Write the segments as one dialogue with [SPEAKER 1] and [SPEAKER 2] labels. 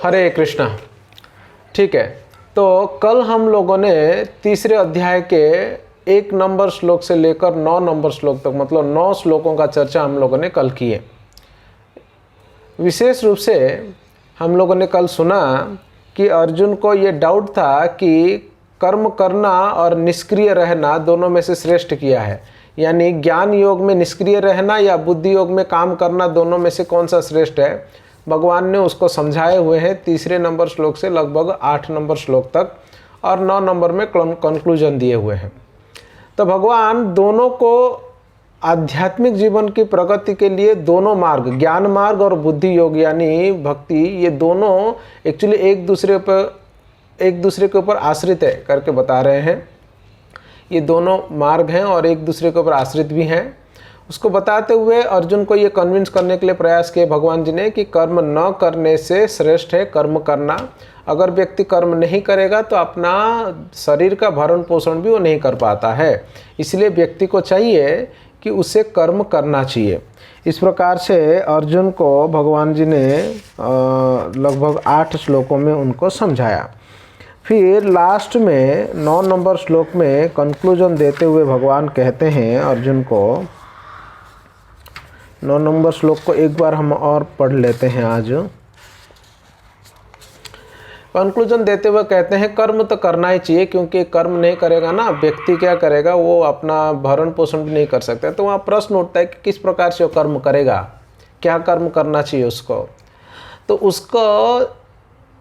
[SPEAKER 1] हरे कृष्णा। ठीक है, तो कल हम लोगों ने तीसरे अध्याय के 1 नंबर श्लोक से लेकर 9 नंबर श्लोक तक, मतलब 9 श्लोकों का चर्चा हम लोगों ने कल की है। विशेष रूप से हम लोगों ने कल सुना कि अर्जुन को ये डाउट था कि कर्म करना और निष्क्रिय रहना दोनों में से श्रेष्ठ किया है, यानी ज्ञान योग में निष्क्रिय रहना या बुद्धि योग में काम करना, दोनों में से कौन सा श्रेष्ठ है। भगवान ने उसको समझाए हुए हैं तीसरे नंबर श्लोक से लगभग 8 नंबर श्लोक तक, और 9 नंबर में कंक्लूजन दिए हुए हैं। तो भगवान दोनों को आध्यात्मिक जीवन की प्रगति के लिए दोनों मार्ग, ज्ञान मार्ग और बुद्धि योग यानी भक्ति, ये दोनों एक्चुअली एक दूसरे के ऊपर आश्रित है करके बता रहे हैं। ये दोनों मार्ग हैं और एक दूसरे के ऊपर आश्रित भी हैं। उसको बताते हुए अर्जुन को ये कन्विंस करने के लिए प्रयास किए भगवान जी ने कि कर्म न करने से श्रेष्ठ है कर्म करना। अगर व्यक्ति कर्म नहीं करेगा तो अपना शरीर का भरण पोषण भी वो नहीं कर पाता है, इसलिए व्यक्ति को चाहिए कि उसे कर्म करना चाहिए। इस प्रकार से अर्जुन को भगवान जी ने लगभग 8 श्लोकों में उनको समझाया। फिर लास्ट में 9 नंबर श्लोक में कंक्लूजन देते हुए भगवान कहते हैं अर्जुन को, 9 नंबर श्लोक को एक बार हम और पढ़ लेते हैं आज। कंक्लूजन देते हुए कहते हैं कर्म तो करना ही चाहिए, क्योंकि कर्म नहीं करेगा ना व्यक्ति क्या करेगा, वो अपना भरण पोषण भी नहीं कर सकता। तो वहाँ प्रश्न उठता है कि किस प्रकार से वो कर्म करेगा, क्या कर्म करना चाहिए उसको। तो उसको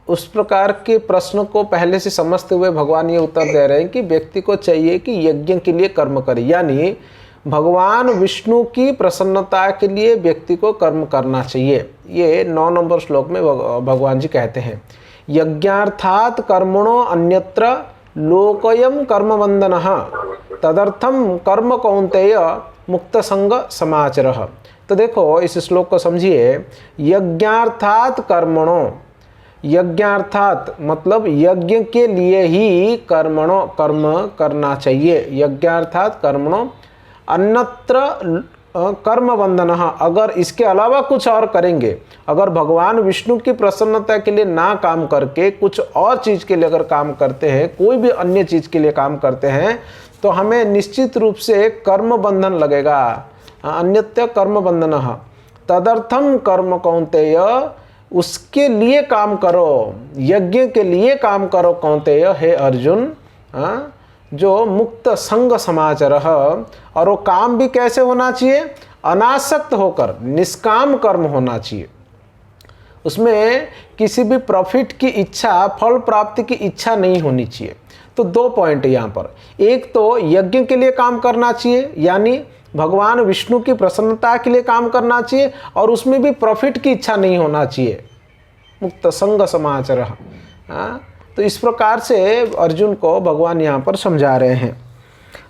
[SPEAKER 1] उस प्रकार के प्रश्न को पहले से समझते हुए भगवान ये उत्तर दे रहे हैं कि व्यक्ति को चाहिए कि यज्ञ के लिए कर्म करे, यानी भगवान विष्णु की प्रसन्नता के लिए व्यक्ति को कर्म करना चाहिए। ये 9 नंबर श्लोक में भगवान जी कहते हैं, यज्ञार्थात् कर्मणो अन्यत्र लोकयम कर्मबंधनः तदर्थम कर्म कौन्तेय मुक्त संग समाचरः। तो देखो इस श्लोक को समझिए, यज्ञार्थात् कर्मणो, यज्ञार्थात् मतलब यज्ञ के लिए ही कर्मणो कर्म करना चाहिए, यज्ञार्थात् कर्मणो अन्यत्र कर्म बंधन। अगर इसके अलावा कुछ और करेंगे, अगर भगवान विष्णु की प्रसन्नता के लिए ना काम करके कुछ और चीज़ के लिए अगर काम करते हैं, कोई भी अन्य चीज़ के लिए काम करते हैं, तो हमें निश्चित रूप से कर्म बंधन लगेगा। अन्यत्र कर्म बंधन तदर्थम कर्म कौन्तेय, उसके लिए काम करो, यज्ञ के लिए काम करो कौन्तेय, हे अर्जुन, जो मुक्त संग समाचर। और वो काम भी कैसे होना चाहिए, अनासक्त होकर निष्काम कर्म होना चाहिए। उसमें किसी भी प्रॉफिट की इच्छा, फल प्राप्ति की इच्छा नहीं होनी चाहिए। तो 2 पॉइंट है यहाँ पर, एक तो यज्ञ के लिए काम करना चाहिए, यानी भगवान विष्णु की प्रसन्नता के लिए काम करना चाहिए, और उसमें भी प्रॉफिट की इच्छा नहीं होना चाहिए, मुक्त संग समाचर। तो इस प्रकार से अर्जुन को भगवान यहाँ पर समझा रहे हैं।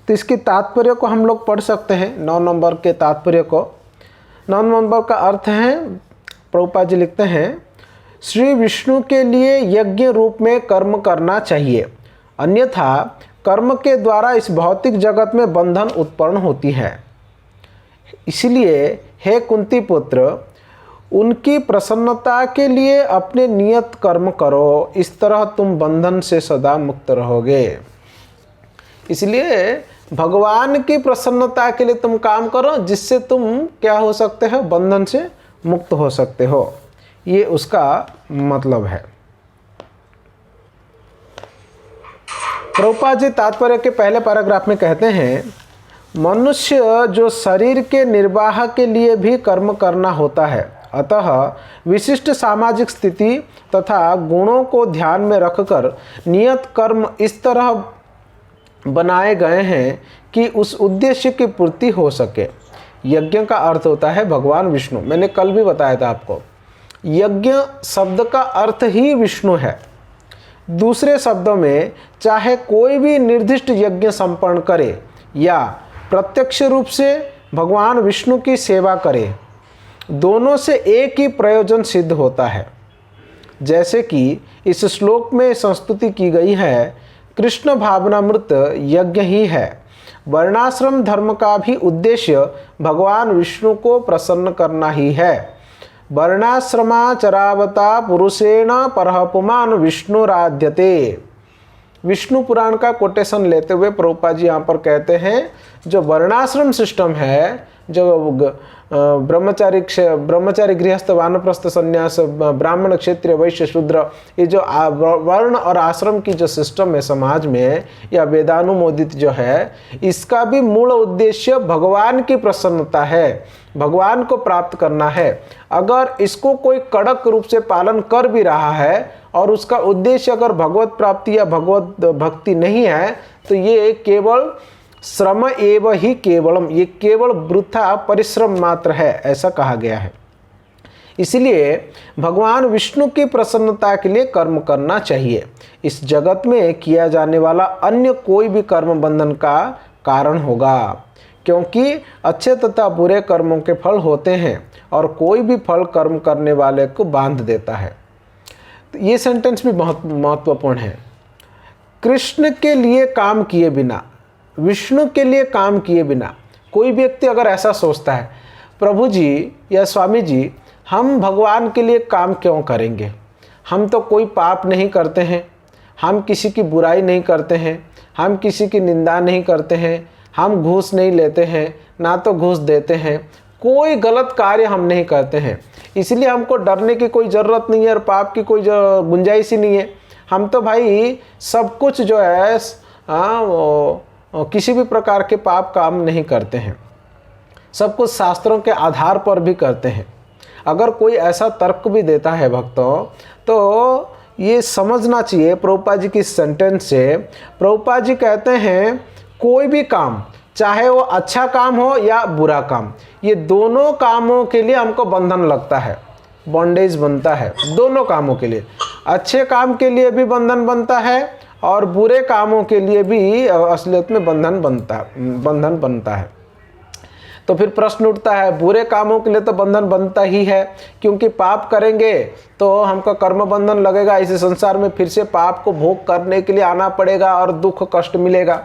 [SPEAKER 1] तो इसके तात्पर्य को हम लोग पढ़ सकते हैं, 9 नंबर के तात्पर्य को। 9 नंबर का अर्थ है, प्रभुपाद जी लिखते हैं, श्री विष्णु के लिए यज्ञ रूप में कर्म करना चाहिए, अन्यथा कर्म के द्वारा इस भौतिक जगत में बंधन उत्पन्न होती है। इसलिए हे कुंती पुत्र, उनकी प्रसन्नता के लिए अपने नियत कर्म करो, इस तरह तुम बंधन से सदा मुक्त रहोगे। इसलिए भगवान की प्रसन्नता के लिए तुम काम करो, जिससे तुम क्या हो सकते हो, बंधन से मुक्त हो सकते हो। ये उसका मतलब है। प्रभुपाद जी तात्पर्य के पहले पैराग्राफ में कहते हैं, मनुष्य जो शरीर के निर्वाह के लिए भी कर्म करना होता है, अतः विशिष्ट सामाजिक स्थिति तथा गुणों को ध्यान में रखकर नियत कर्म इस तरह बनाए गए हैं कि उस उद्देश्य की पूर्ति हो सके। यज्ञ का अर्थ होता है भगवान विष्णु। मैंने कल भी बताया था आपको, यज्ञ शब्द का अर्थ ही विष्णु है। दूसरे शब्दों में, चाहे कोई भी निर्दिष्ट यज्ञ संपन्न करे या प्रत्यक्ष रूप से भगवान विष्णु की सेवा करे, दोनों से एक ही प्रयोजन सिद्ध होता है। जैसे कि इस श्लोक में संस्तुति की गई है, कृष्ण भावनामृत यज्ञ ही है। वर्णाश्रम धर्म का भी उद्देश्य भगवान विष्णु को प्रसन्न करना ही है। वर्णाश्रमाचरावता पुरुषेण परः पुमान् विष्णुराध्यते। विष्णु पुराण का कोटेशन लेते हुए प्रभुपाद जी यहाँ पर कहते हैं जो वर्णाश्रम सिस्टम है, जो ब्रह्मचारी गृहस्थ वानप्रस्थ संन्यास ब्राह्मण क्षत्रिय वैश्य शूद्र, ये जो वर्ण और आश्रम की जो सिस्टम है समाज में या वेदानुमोदित जो है, इसका भी मूल उद्देश्य भगवान की प्रसन्नता है, भगवान को प्राप्त करना है। अगर इसको कोई कड़क रूप से पालन कर भी रहा है और उसका उद्देश्य अगर भगवत प्राप्ति या भगवत भक्ति नहीं है, तो ये केवल श्रम एव ही केवलम, ये केवल वृथा परिश्रम मात्र है, ऐसा कहा गया है। इसलिए भगवान विष्णु की प्रसन्नता के लिए कर्म करना चाहिए। इस जगत में किया जाने वाला अन्य कोई भी कर्म बंधन का कारण होगा, क्योंकि अच्छे तथा बुरे कर्मों के फल होते हैं और कोई भी फल कर्म करने वाले को बांध देता है। ये सेंटेंस भी बहुत महत्वपूर्ण है। कृष्ण के लिए काम किए बिना, विष्णु के लिए काम किए बिना कोई व्यक्ति अगर ऐसा सोचता है, प्रभु जी या स्वामी जी हम भगवान के लिए काम क्यों करेंगे, हम तो कोई पाप नहीं करते हैं, हम किसी की बुराई नहीं करते हैं, हम किसी की निंदा नहीं करते हैं, हम घूस नहीं लेते हैं, ना तो घूस देते हैं, कोई गलत कार्य हम नहीं करते हैं, इसलिए हमको डरने की कोई ज़रूरत नहीं है और पाप की कोई गुंजाइश ही नहीं है। हम तो भाई सब कुछ जो है किसी भी प्रकार के पाप काम नहीं करते हैं, सब कुछ शास्त्रों के आधार पर भी करते हैं। अगर कोई ऐसा तर्क भी देता है भक्तों, तो ये समझना चाहिए प्रभुपाद जी की सेंटेंस से। प्रभुपाद जी कहते हैं कोई भी काम, चाहे वो अच्छा काम हो या बुरा काम, ये दोनों कामों के लिए हमको बंधन लगता है, बॉन्डेज बनता है। दोनों कामों के लिए, अच्छे काम के लिए भी बंधन बनता है और बुरे कामों के लिए भी असलियत में बंधन बनता है। तो फिर प्रश्न उठता है, बुरे कामों के लिए तो बंधन बनता ही है, क्योंकि पाप करेंगे तो हमका कर्म बंधन लगेगा, इस संसार में फिर से पाप को भोग करने के लिए आना पड़ेगा और दुख कष्ट मिलेगा।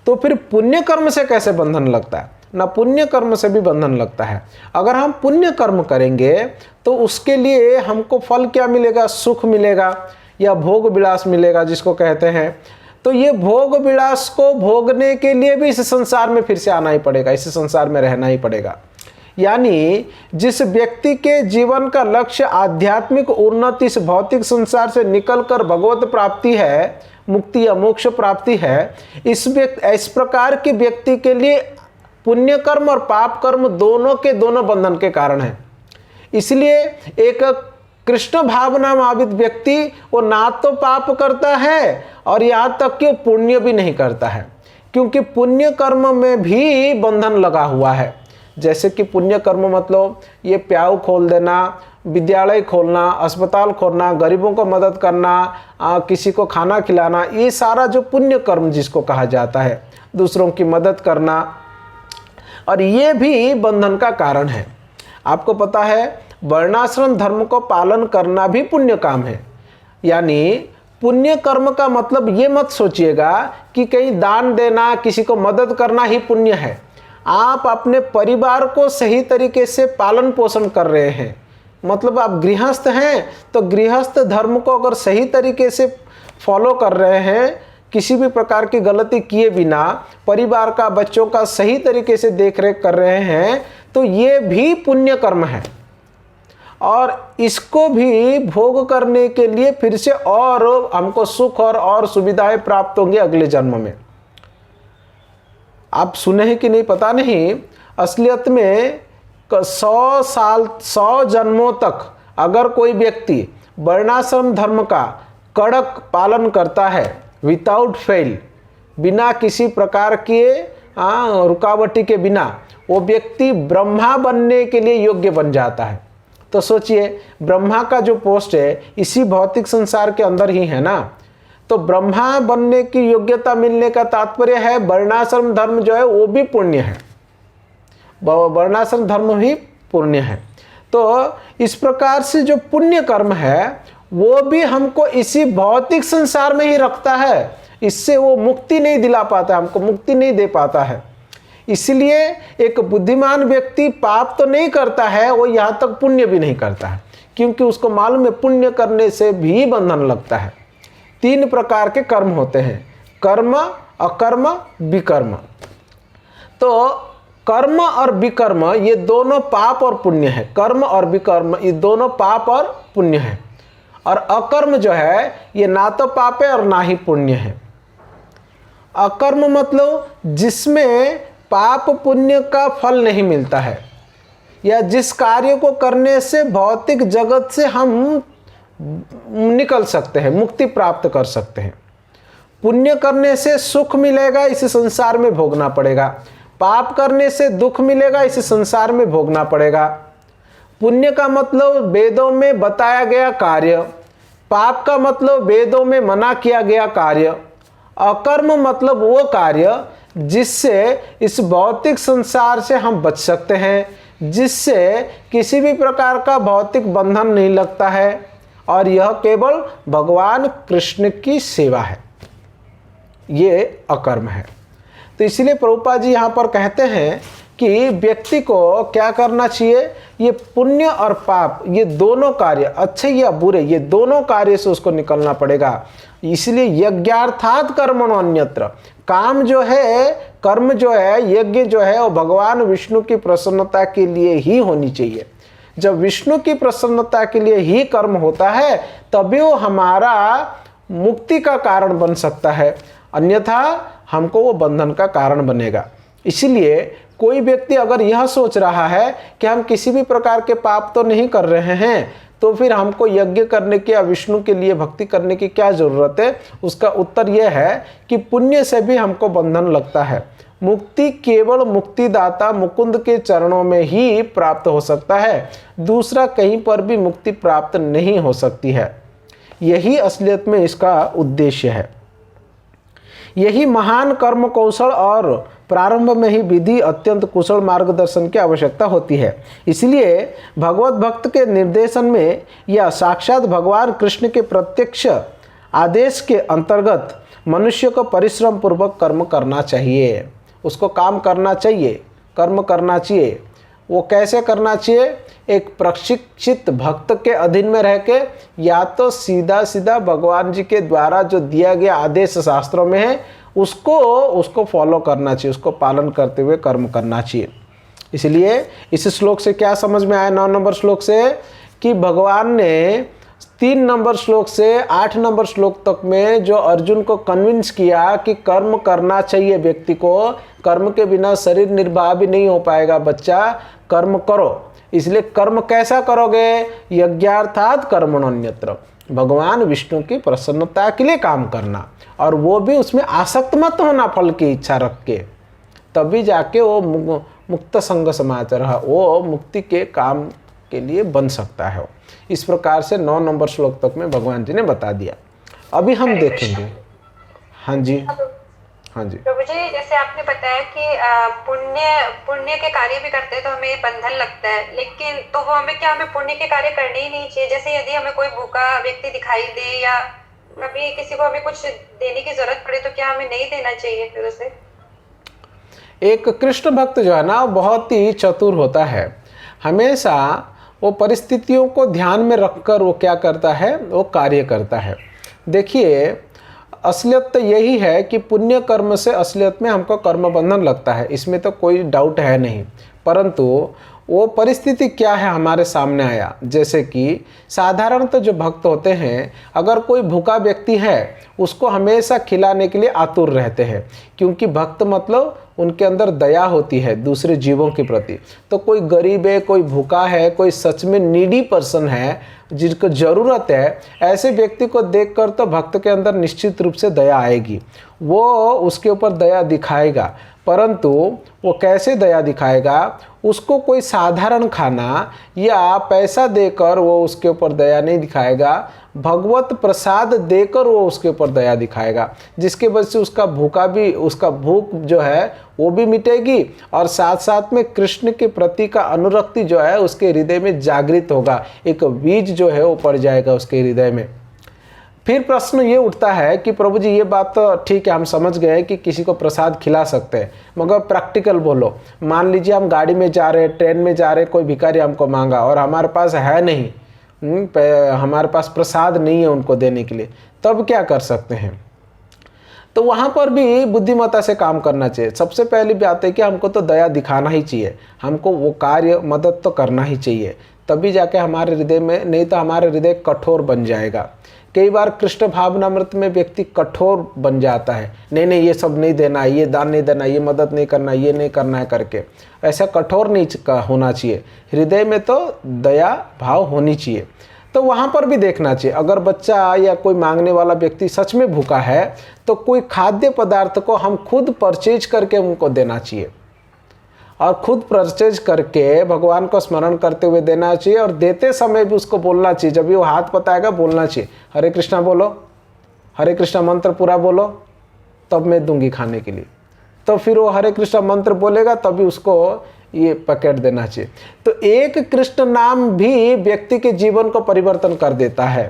[SPEAKER 1] तो फिर पुण्य कर्म से कैसे बंधन लगता है? ना पुण्य कर्म से भी बंधन लगता है। अगर हम पुण्य कर्म करेंगे तो उसके लिए हमको फल क्या मिलेगा? सुख मिलेगा या भोग विलास मिलेगा जिसको कहते हैं। तो ये भोग विलास को भोगने के लिए भी इस संसार में फिर से आना ही पड़ेगा, इस संसार में रहना ही पड़ेगा। यानी जिस व्यक्ति के जीवन का लक्ष्य आध्यात्मिक उन्नति, इस भौतिक संसार से निकलकर भगवत प्राप्ति है, मुक्ति या मोक्ष प्राप्ति है, इस प्रकार के व्यक्ति के लिए पुण्य कर्म और पाप कर्म दोनों के दोनों बंधन के कारण है। इसलिए एक कृष्ण भावना भावित व्यक्ति वो ना तो पाप करता है और यहाँ तक कि वो पुण्य भी नहीं करता है, क्योंकि पुण्य कर्म में भी बंधन लगा हुआ है। जैसे कि पुण्य कर्म मतलब ये प्याऊ खोल देना, विद्यालय खोलना, अस्पताल खोलना, गरीबों को मदद करना, किसी को खाना खिलाना, ये सारा जो पुण्य कर्म जिसको कहा जाता है, दूसरों की मदद करना, और ये भी बंधन का कारण है। आपको पता है वर्णाश्रम धर्म को पालन करना भी पुण्य काम है। यानी पुण्य कर्म का मतलब ये मत सोचिएगा कि कहीं दान देना, किसी को मदद करना ही पुण्य है। आप अपने परिवार को सही तरीके से पालन पोषण कर रहे हैं, मतलब आप गृहस्थ हैं तो गृहस्थ धर्म को अगर सही तरीके से फॉलो कर रहे हैं, किसी भी प्रकार की गलती किए बिना परिवार का, बच्चों का सही तरीके से देखरेख कर रहे हैं, तो ये भी पुण्य कर्म है। और इसको भी भोग करने के लिए फिर से और हमको सुख और सुविधाएं प्राप्त होंगी अगले जन्म में। आप सुने हैं कि नहीं पता नहीं, असलियत में 100 साल 100 जन्मों तक अगर कोई व्यक्ति वर्णाश्रम धर्म का कड़क पालन करता है, विदाउट फेल, बिना किसी प्रकार के रुकावटी के बिना, वो व्यक्ति ब्रह्मा बनने के लिए योग्य बन जाता है। तो सोचिए, ब्रह्मा का जो पोस्ट है इसी भौतिक संसार के अंदर ही है ना। तो ब्रह्मा बनने की योग्यता मिलने का तात्पर्य है वर्णाश्रम धर्म जो है वो भी पुण्य है, वर्णाश्रम धर्म भी पुण्य है। तो इस प्रकार से जो पुण्य कर्म है वो भी हमको इसी भौतिक संसार में ही रखता है, इससे वो मुक्ति नहीं दिला पाता, हमको मुक्ति नहीं दे पाता है। इसलिए एक बुद्धिमान व्यक्ति पाप तो नहीं करता है, वो यहाँ तक पुण्य भी नहीं करता है, क्योंकि उसको मालूम है पुण्य करने से भी बंधन लगता है। 3 प्रकार के कर्म होते हैं, कर्म, अकर्म, विकर्म। तो कर्म और विकर्म ये दोनों पाप और पुण्य है। कर्म और विकर्म ये दोनों पाप और पुण्य है। और अकर्म जो है ये ना तो पाप है और ना ही पुण्य है। अकर्म मतलब जिसमें पाप पुण्य का फल नहीं मिलता है, या जिस कार्य को करने से भौतिक जगत से हम निकल सकते हैं, मुक्ति प्राप्त कर सकते हैं। पुण्य करने से सुख मिलेगा, इस संसार में भोगना पड़ेगा। पाप करने से दुख मिलेगा, इस संसार में भोगना पड़ेगा। पुण्य का मतलब वेदों में बताया गया कार्य, पाप का मतलब वेदों में मना किया गया कार्य, अकर्म मतलब वो कार्य जिससे इस भौतिक संसार से हम बच सकते हैं, जिससे किसी भी प्रकार का भौतिक बंधन नहीं लगता है, और यह केवल भगवान कृष्ण की सेवा है, ये अकर्म है। तो इसीलिए प्रभुपाद जी यहाँ पर कहते हैं कि व्यक्ति को क्या करना चाहिए, ये पुण्य और पाप ये दोनों कार्य, अच्छे या बुरे, ये दोनों कार्य से उसको निकलना पड़ेगा। इसलिए यज्ञार्थात् कर्मणो अन्यत्र, काम जो है, कर्म जो है, यज्ञ जो है वो भगवान विष्णु की प्रसन्नता के लिए ही होनी चाहिए। जब विष्णु की प्रसन्नता के लिए ही कर्म होता है तभी वो हमारा मुक्ति का कारण बन सकता है, अन्यथा हमको वो बंधन का कारण बनेगा। इसीलिए कोई व्यक्ति अगर यह सोच रहा है कि हम किसी भी प्रकार के पाप तो नहीं कर रहे हैं, तो फिर हमको यज्ञ करने की या विष्णु के लिए भक्ति करने की क्या ज़रूरत है, उसका उत्तर यह है कि पुण्य से भी हमको बंधन लगता है। मुक्ति केवल मुक्तिदाता मुकुंद के चरणों में ही प्राप्त हो सकता है, दूसरा कहीं पर भी मुक्ति प्राप्त नहीं हो सकती है। यही असलियत में इसका उद्देश्य है। यही महान कर्म कौशल और प्रारंभ में ही विधि अत्यंत कुशल मार्गदर्शन की आवश्यकता होती है। इसलिए भगवत भक्त के निर्देशन में या साक्षात भगवान कृष्ण के प्रत्यक्ष आदेश के अंतर्गत मनुष्य को परिश्रम पूर्वक कर्म करना चाहिए। उसको काम करना चाहिए, कर्म करना चाहिए। वो कैसे करना चाहिए, एक प्रशिक्षित भक्त के अधीन में रह के, या तो सीधा सीधा भगवान जी के द्वारा जो दिया गया आदेश शास्त्रों में है उसको फॉलो करना चाहिए, उसको पालन करते हुए कर्म करना चाहिए। इसलिए इस श्लोक से क्या समझ में आया, 9 नंबर श्लोक से, कि भगवान ने 3 नंबर श्लोक से 8 नंबर श्लोक तक में जो अर्जुन को कन्विंस किया कि कर्म करना चाहिए व्यक्ति को, कर्म के बिना शरीर निर्वाह भी नहीं हो पाएगा, बच्चा कर्म करो। इसलिए कर्म कैसा करोगे, यज्ञार्थात् कर्मणो अन्यत्र, भगवान विष्णु की प्रसन्नता के लिए काम करना, और वो भी उसमें आसक्त मत होना फल की इच्छा रख के, तभी जाके वो मुक्त संग समाचार, वो मुक्ति के काम के लिए बन सकता है। इस प्रकार से 9 नंबर श्लोक तक में भगवान जी ने बता दिया। अभी हम देखेंगे। हाँ जी, हाँ जी
[SPEAKER 2] प्रभु जी, जैसे आपने बताया कि पुण्य के कार्य भी करते हैं तो हमें बंधन लगता है, लेकिन तो वो हमें पुण्य के कार्य करने ही नहीं चाहिए। जैसे यदि हमें कोई भूखा व्यक्ति दिखाई दे या कभी किसी को हमें कुछ देने की जरूरत पड़े तो क्या हमें नहीं देना चाहिए फिर उसे?
[SPEAKER 1] एक कृष्ण भक्त जो है ना बहुत ही चतुर होता है, हमेशा वो परिस्थितियों को ध्यान में रखकर वो क्या करता है, वो कार्य करता है। देखिए असलियत तो यही है कि पुण्य कर्म से असलियत में हमको कर्म बंधन लगता है, इसमें तो कोई डाउट है नहीं। परंतु वो परिस्थिति क्या है हमारे सामने आया, जैसे कि साधारणतः जो भक्त होते हैं, अगर कोई भूखा व्यक्ति है उसको हमेशा खिलाने के लिए आतुर रहते हैं, क्योंकि भक्त मतलब उनके अंदर दया होती है दूसरे जीवों के प्रति। तो कोई गरीब है, कोई भूखा है, कोई सच में नीडी पर्सन है जिसको ज़रूरत है, ऐसे व्यक्ति को देखकर तो भक्त के अंदर निश्चित रूप से दया आएगी, वो उसके ऊपर दया दिखाएगा। परंतु वो कैसे दया दिखाएगा, उसको कोई साधारण खाना या पैसा देकर वो उसके ऊपर दया नहीं दिखाएगा, भगवत प्रसाद देकर वो उसके ऊपर दया दिखाएगा, जिसके वजह से उसका भूख जो है वो भी मिटेगी, और साथ साथ में कृष्ण के प्रति का अनुरक्ति जो है उसके हृदय में जागृत होगा, एक बीज जो है वो पड़ जाएगा उसके हृदय में। फिर प्रश्न ये उठता है कि प्रभु जी ये बात तो ठीक है, हम समझ गए कि किसी को प्रसाद खिला सकते हैं, मगर प्रैक्टिकल बोलो। मान लीजिए हम गाड़ी में जा रहे हैं, ट्रेन में जा रहे हैं, कोई भिखारी हमको मांगा और हमारे पास है नहीं, हमारे पास प्रसाद नहीं है उनको देने के लिए, तब क्या कर सकते हैं? तो वहाँ पर भी बुद्धिमत्ता से काम करना चाहिए। सबसे पहली बात है कि हमको तो दया दिखाना ही चाहिए, हमको वो कार्य मदद तो करना ही चाहिए, तभी जाके हमारे हृदय में, नहीं तो हमारे हृदय कठोर बन जाएगा। कई बार कृष्ण भावनामृत में व्यक्ति कठोर बन जाता है, नहीं ये सब नहीं देना, ये दान नहीं देना, ये मदद नहीं करना, ये नहीं करना है करके। ऐसा कठोर नहीं होना चाहिए, हृदय में तो दया भाव होनी चाहिए। तो वहाँ पर भी देखना चाहिए, अगर बच्चा या कोई मांगने वाला व्यक्ति सच में भूखा है तो कोई खाद्य पदार्थ को हम खुद परचेज करके उनको देना चाहिए, और खुद परचेज करके भगवान को स्मरण करते हुए देना चाहिए। और देते समय भी उसको बोलना चाहिए, जब भी वो हाथ पताएगा बोलना चाहिए, हरे कृष्णा बोलो, हरे कृष्णा मंत्र पूरा बोलो, तब मैं दूंगी खाने के लिए। तो फिर वो हरे कृष्णा मंत्र बोलेगा, तभी उसको ये पैकेट देना चाहिए। तो एक कृष्ण नाम भी व्यक्ति के जीवन को परिवर्तन कर देता है,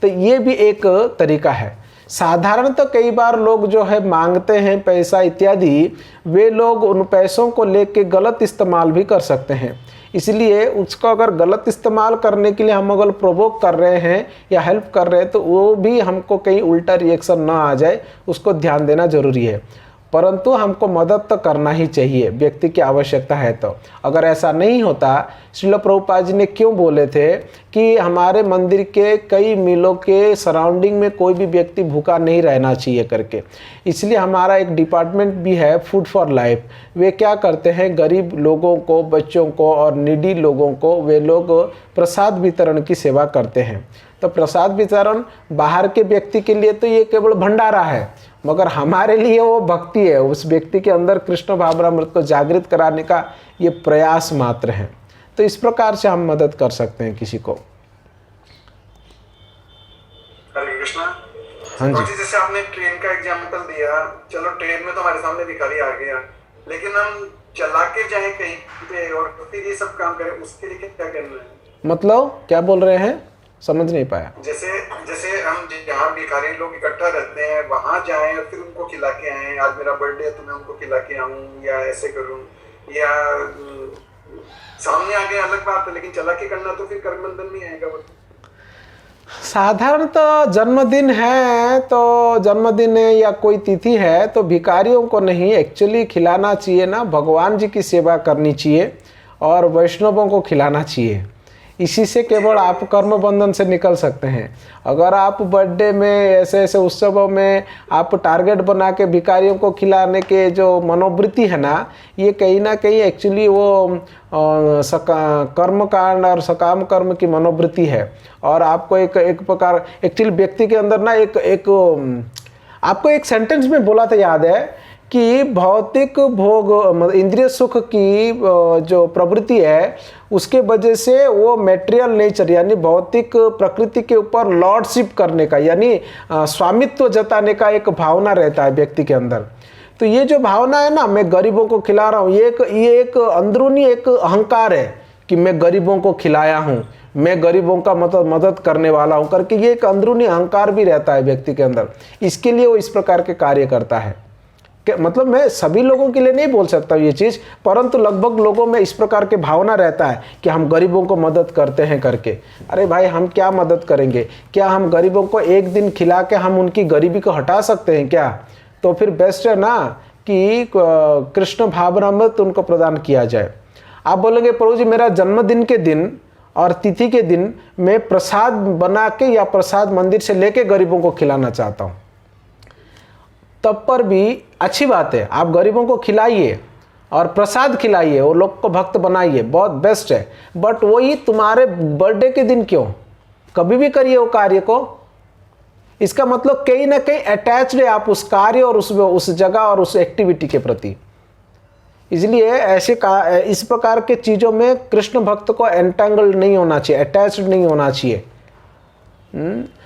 [SPEAKER 1] तो ये भी एक तरीका है। साधारणतः कई बार लोग जो है मांगते हैं पैसा इत्यादि, वे लोग उन पैसों को लेके गलत इस्तेमाल भी कर सकते हैं। इसलिए उसको अगर गलत इस्तेमाल करने के लिए हम अगर प्रोवोक कर रहे हैं या हेल्प कर रहे हैं, तो वो भी हमको कहीं उल्टा रिएक्शन ना आ जाए, उसको ध्यान देना जरूरी है। परंतु हमको मदद तो करना ही चाहिए, व्यक्ति की आवश्यकता है तो। अगर ऐसा नहीं होता, श्रील प्रभुपाद जी ने क्यों बोले थे कि हमारे मंदिर के कई मीलों के सराउंडिंग में कोई भी व्यक्ति भूखा नहीं रहना चाहिए करके। इसलिए हमारा एक डिपार्टमेंट भी है, फूड फॉर लाइफ। वे क्या करते हैं, गरीब लोगों को, बच्चों को और नीडी लोगों को वे लोग प्रसाद वितरण की सेवा करते हैं। तो प्रसाद वितरण बाहर के व्यक्ति के लिए तो ये केवल भंडारा है, मगर हमारे लिए वो भक्ति है, उस व्यक्ति के अंदर कृष्ण भावनामृत को जागृत कराने का ये प्रयास मात्र है। तो इस प्रकार से हम मदद कर सकते हैं किसी को।
[SPEAKER 3] हरे कृष्णा।
[SPEAKER 1] हाँ जी।
[SPEAKER 3] और जैसे आपने ट्रेन का एग्जाम्पल दिया, चलो ट्रेन में तो हमारे सामने भिखारी आ गया, लेकिन हम चला के जाए कहीं पे और फिर ये सब काम करें, उसके लिए क्या करना है?
[SPEAKER 1] मतलब क्या बोल रहे हैं, समझ नहीं पाया।
[SPEAKER 3] जैसे हम जहाँ भिखारी लोग इकट्ठा रहते हैं वहां जाएं और फिर उनको खिला के आए, आज मेरा बर्थडे है तो मैं उनको खिला के आऊं, या ऐसे करूं, या सामने आ गया अलग बात है, लेकिन चला के करना तो फिर कर्म बंधन नहीं आएगा। वो
[SPEAKER 1] साधारणतः जन्मदिन है तो जन्मदिन है या कोई तिथि है तो भिखारियों को नहीं एक्चुअली खिलाना चाहिए ना, भगवान जी की सेवा करनी चाहिए और वैष्णवों को खिलाना चाहिए। इसी से केवल आप कर्म बंधन से निकल सकते हैं। अगर आप बर्थडे में ऐसे ऐसे उत्सवों में आप टारगेट बना के भिखारियों को खिलाने के जो मनोवृत्ति है ना, ये कहीं ना कहीं एक्चुअली वो कर्म कांड और सकाम कर्म की मनोवृत्ति है। और आपको एक प्रकार एक्चुअली व्यक्ति के अंदर ना एक आपको एक सेंटेंस में बोला था, याद है कि भौतिक भोग इंद्रिय सुख की जो प्रवृत्ति है उसके वजह से वो मेटेरियल नेचर यानी भौतिक प्रकृति के ऊपर लॉर्डशिप करने का यानी स्वामित्व जताने का एक भावना रहता है व्यक्ति के अंदर। तो ये जो भावना है ना, मैं गरीबों को खिला रहा हूँ, ये एक अंदरूनी एक अहंकार है कि मैं गरीबों को खिलाया हूँ, मैं गरीबों का मदद करने वाला हूँ करके, ये एक अंदरूनी अहंकार भी रहता है व्यक्ति के अंदर। इसके लिए वो इस प्रकार के कार्य करता है। मतलब मैं सभी लोगों के लिए नहीं बोल सकता ये चीज़, परंतु लगभग लोगों में इस प्रकार के भावना रहता है कि हम गरीबों को मदद करते हैं करके। अरे भाई, हम क्या मदद करेंगे? क्या हम गरीबों को एक दिन खिला के हम उनकी गरीबी को हटा सकते हैं क्या? तो फिर बेस्ट है ना कि कृष्ण भावनामृत उनको प्रदान किया जाए। आप बोलेंगे प्रभु जी मेरा जन्मदिन के दिन और तिथि के दिन मैं प्रसाद बना के या प्रसाद मंदिर से लेके गरीबों को खिलाना चाहता हूँ, तब पर भी अच्छी बात है, आप गरीबों को खिलाइए और प्रसाद खिलाइए, वो लोग को भक्त बनाइए, बहुत बेस्ट है। बट वही तुम्हारे बर्थडे के दिन क्यों? कभी भी करिए वो कार्य को। इसका मतलब कहीं ना कहीं अटैच्ड है आप उस कार्य और उस जगह और उस एक्टिविटी के प्रति। इसलिए इस प्रकार के चीज़ों में कृष्ण भक्त को एंटेंगल्ड नहीं होना चाहिए, अटैच्ड नहीं होना चाहिए।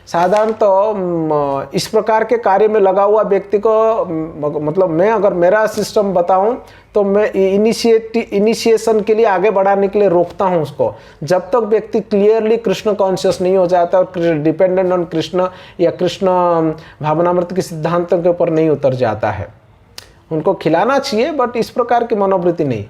[SPEAKER 1] साधारणतः इस प्रकार के कार्य में लगा हुआ व्यक्ति को मतलब मैं अगर मेरा सिस्टम बताऊं तो मैं इनिशिएशन के लिए आगे बढ़ाने के लिए रोकता हूं उसको, जब तक व्यक्ति क्लियरली कृष्ण कॉन्शियस नहीं हो जाता और डिपेंडेंट ऑन कृष्ण या कृष्ण भावनामृत के सिद्धांतों के ऊपर नहीं उतर जाता है। उनको खिलाना चाहिए बट इस प्रकार की मनोवृत्ति नहीं।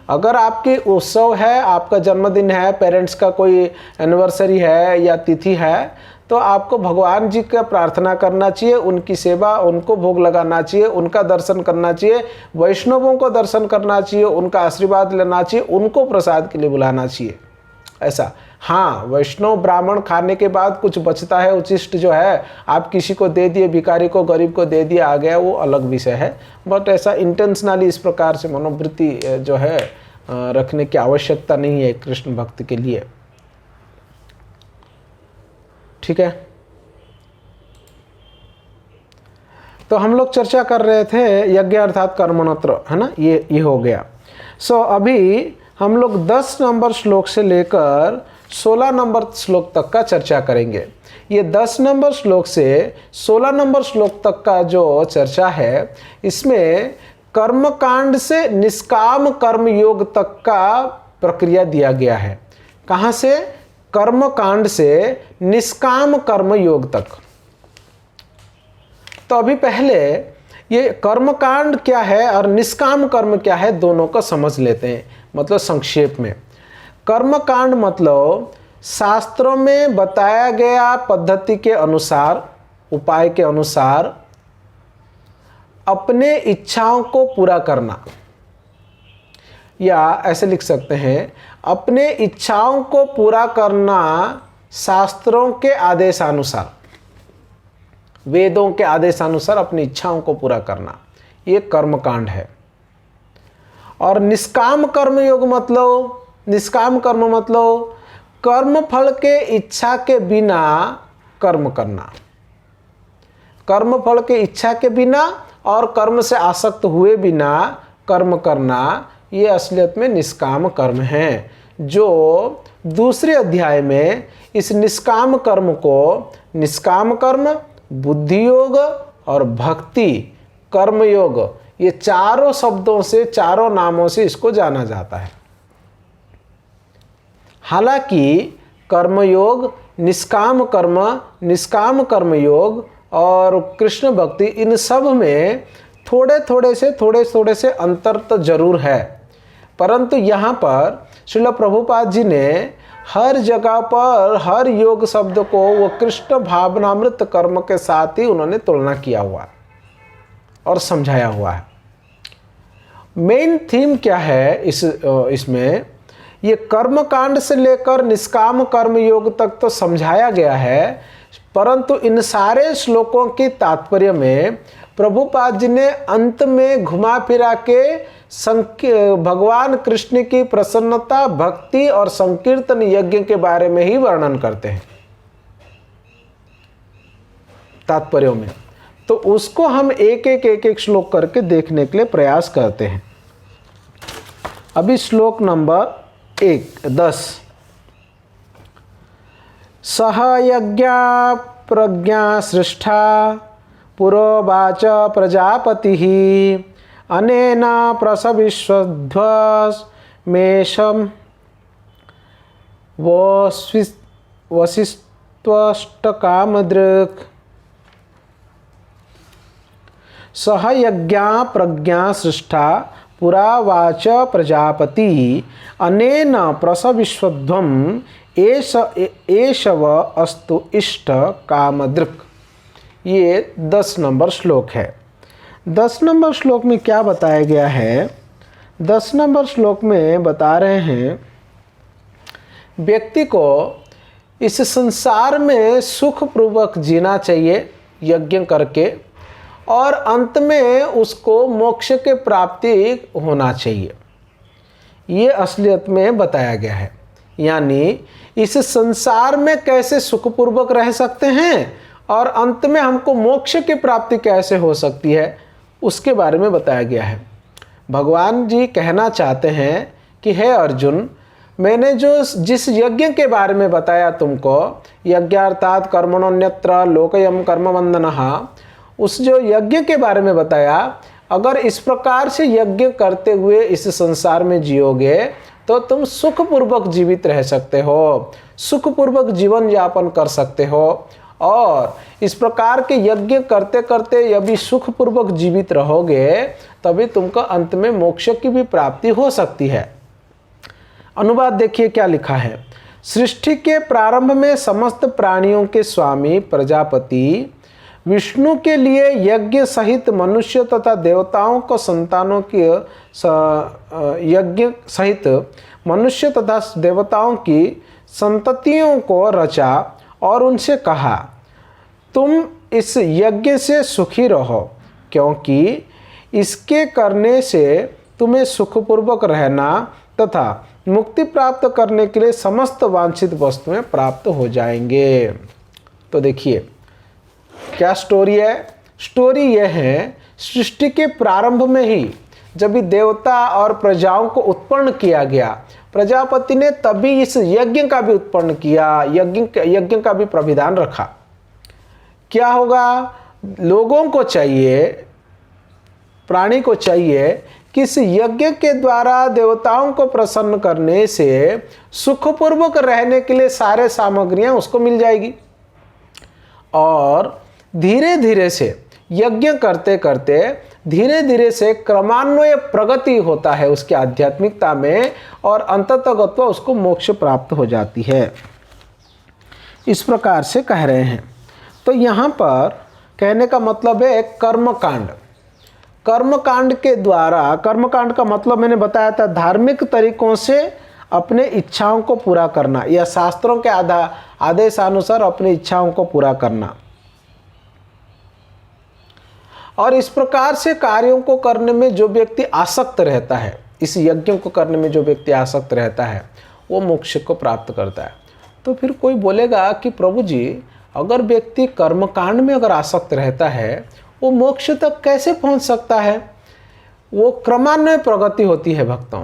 [SPEAKER 1] अगर आपकी उत्सव है, आपका जन्मदिन है, पेरेंट्स का कोई एनिवर्सरी है या तिथि है, तो आपको भगवान जी का प्रार्थना करना चाहिए, उनकी सेवा, उनको भोग लगाना चाहिए, उनका दर्शन करना चाहिए, वैष्णवों को दर्शन करना चाहिए, उनका आशीर्वाद लेना चाहिए, उनको प्रसाद के लिए बुलाना चाहिए। ऐसा हाँ, वैष्णव ब्राह्मण खाने के बाद कुछ बचता है, उचिष्ट जो है आप किसी को दे दिए, भिखारी को, गरीब को दे दिया, आ गया, वो अलग विषय है। बट ऐसा इंटेंशनली इस प्रकार से मनोवृत्ति जो है रखने की आवश्यकता नहीं है कृष्ण भक्त के लिए। ठीक है, तो हम लोग चर्चा कर रहे थे यज्ञ अर्थात कर्मणत्र, है ना, ये हो गया। सो अभी हम लोग 10 नंबर श्लोक से लेकर 16 नंबर श्लोक तक का चर्चा करेंगे। ये 10 नंबर श्लोक से 16 नंबर श्लोक तक का जो चर्चा है, इसमें कर्मकांड से निष्काम कर्म योग तक का प्रक्रिया दिया गया है। कहाँ से? कर्मकांड से निष्काम कर्म योग तक। तो अभी पहले ये कर्मकांड क्या है और निष्काम कर्म क्या है, दोनों को समझ लेते हैं। मतलब संक्षेप में, कर्मकांड मतलब शास्त्रों में बताया गया पद्धति के अनुसार, उपाय के अनुसार अपने इच्छाओं को पूरा करना, या ऐसे लिख सकते हैं अपने इच्छाओं को पूरा करना शास्त्रों के आदेशानुसार, वेदों के आदेशानुसार अपनी इच्छाओं को पूरा करना, ये कर्मकांड है। और निष्काम कर्म योग मतलब, निष्काम कर्म मतलब कर्म फल के इच्छा के बिना कर्म करना, कर्म फल के इच्छा के बिना और कर्म से आसक्त हुए बिना कर्म करना, ये असलियत में निष्काम कर्म है। जो दूसरे अध्याय में इस निष्काम कर्म को निष्काम कर्म, बुद्धि योग और भक्ति कर्म योग, ये चारों शब्दों से, चारों नामों से इसको जाना जाता है। हालांकि कर्मयोग, निष्काम कर्म, निष्काम कर्म योग और कृष्ण भक्ति, इन सब में थोड़े थोड़े से अंतर तो जरूर है, परंतु यहाँ पर श्रील प्रभुपाद जी ने हर जगह पर हर योग शब्द को वो कृष्ण भावनामृत कर्म के साथ ही उन्होंने तुलना किया हुआ और समझाया हुआ है। मेन थीम क्या है इसमें, ये कर्मकांड से लेकर निष्काम कर्म योग तक तो समझाया गया है, परंतु इन सारे श्लोकों की तात्पर्य में प्रभुपाद जी ने अंत में घुमा फिरा के भगवान कृष्ण की प्रसन्नता, भक्ति और संकीर्तन यज्ञ के बारे में ही वर्णन करते हैं तात्पर्यों में। तो उसको हम एक एक श्लोक करके देखने के लिए प्रयास करते हैं। अभी श्लोक नंबर 10। सह यज्ञा प्रज्ञा सृष्टा पुरोवाच प्रजापतिः अनेन प्रसविष्वध्वस् मेषं वसिष्ठकामदृक्। सह यज्ञा प्रज्ञा सृष्टा पुरावाच प्रजापति अनेन प्रसविष्वध्वम् एषव अस्तु इष्ट कामदृक्। ये 10 नंबर श्लोक है। 10 नंबर श्लोक में क्या बताया गया है? 10 नंबर श्लोक में बता रहे हैं व्यक्ति को इस संसार में सुखपूर्वक जीना चाहिए यज्ञ करके, और अंत में उसको मोक्ष के प्राप्ति होना चाहिए। ये असलियत में बताया गया है। यानी इस संसार में कैसे सुखपूर्वक रह सकते हैं और अंत में हमको मोक्ष की प्राप्ति कैसे हो सकती है, उसके बारे में बताया गया है। भगवान जी कहना चाहते हैं कि हे अर्जुन, मैंने जो जिस यज्ञ के बारे में बताया तुमको, यज्ञार्थात कर्मणोन्यत्र लोकयम कर्मवंदनः, उस जो यज्ञ के बारे में बताया, अगर इस प्रकार से यज्ञ करते हुए इस संसार में जियोगे तो तुम सुखपूर्वक जीवित रह सकते हो, सुखपूर्वक जीवन यापन कर सकते हो। और इस प्रकार के यज्ञ करते करते यदि सुखपूर्वक जीवित रहोगे तभी तुमको अंत में मोक्ष की भी प्राप्ति हो सकती है। अनुवाद देखिए क्या लिखा है। सृष्टि के प्रारंभ में समस्त प्राणियों के स्वामी प्रजापति विष्णु के लिए यज्ञ सहित मनुष्य तथा देवताओं को संतानों की यज्ञ सहित मनुष्य तथा देवताओं की संततियों को रचा और उनसे कहा, तुम इस यज्ञ से सुखी रहो, क्योंकि इसके करने से तुम्हें सुखपूर्वक रहना तथा मुक्ति प्राप्त करने के लिए समस्त वांछित वस्तुएं प्राप्त हो जाएंगे। तो देखिए क्या स्टोरी है। स्टोरी यह है, सृष्टि के प्रारंभ में ही जब भी देवता और प्रजाओं को उत्पन्न किया गया, प्रजापति ने तभी इस यज्ञ का भी उत्पन्न किया, यज्ञ का भी प्राविधान रखा। क्या होगा, लोगों को चाहिए, प्राणी को चाहिए कि इस यज्ञ के द्वारा देवताओं को प्रसन्न करने से सुखपूर्वक रहने के लिए सारे सामग्रियां उसको मिल जाएगी। और धीरे धीरे से यज्ञ करते करते धीरे धीरे से क्रमान्वय प्रगति होता है उसकी आध्यात्मिकता में और अंततः उसको मोक्ष प्राप्त हो जाती है। इस प्रकार से कह रहे हैं। तो यहाँ पर कहने का मतलब है कर्मकांड। कर्मकांड के द्वारा, कर्मकांड का मतलब मैंने बताया था धार्मिक तरीकों से अपने इच्छाओं को पूरा करना या शास्त्रों के आदेशानुसार अपनी इच्छाओं को पूरा करना। और इस प्रकार से कार्यों को करने में जो व्यक्ति आसक्त रहता है, इस यज्ञ को करने में जो व्यक्ति आसक्त रहता है, वो मोक्ष को प्राप्त करता है। तो फिर कोई बोलेगा कि प्रभु जी, अगर व्यक्ति कर्मकांड में अगर आसक्त रहता है वो मोक्ष तक कैसे पहुंच सकता है? वो क्रमान्वय प्रगति होती है भक्तों।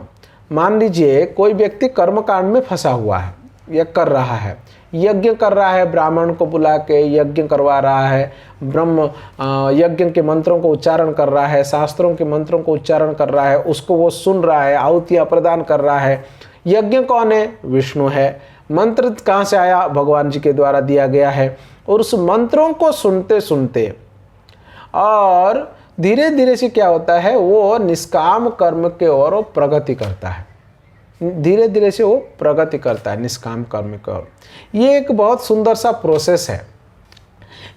[SPEAKER 1] मान लीजिए कोई व्यक्ति कर्मकांड में फंसा हुआ है या कर रहा है, यज्ञ कर रहा है, ब्राह्मण को बुला के यज्ञ करवा रहा है, ब्रह्म यज्ञ के मंत्रों को उच्चारण कर रहा है, शास्त्रों के मंत्रों को उच्चारण कर रहा है, उसको वो सुन रहा है, आहुतियाँ प्रदान कर रहा है। यज्ञ कौन है? विष्णु है। मंत्र कहाँ से आया? भगवान जी के द्वारा दिया गया है। और उस मंत्रों को सुनते सुनते और धीरे धीरे से क्या होता है, वो निष्काम कर्म के ओर प्रगति करता है। धीरे धीरे से वो प्रगति करता है निष्काम कर्म की ओर। ये एक बहुत सुंदर सा प्रोसेस है।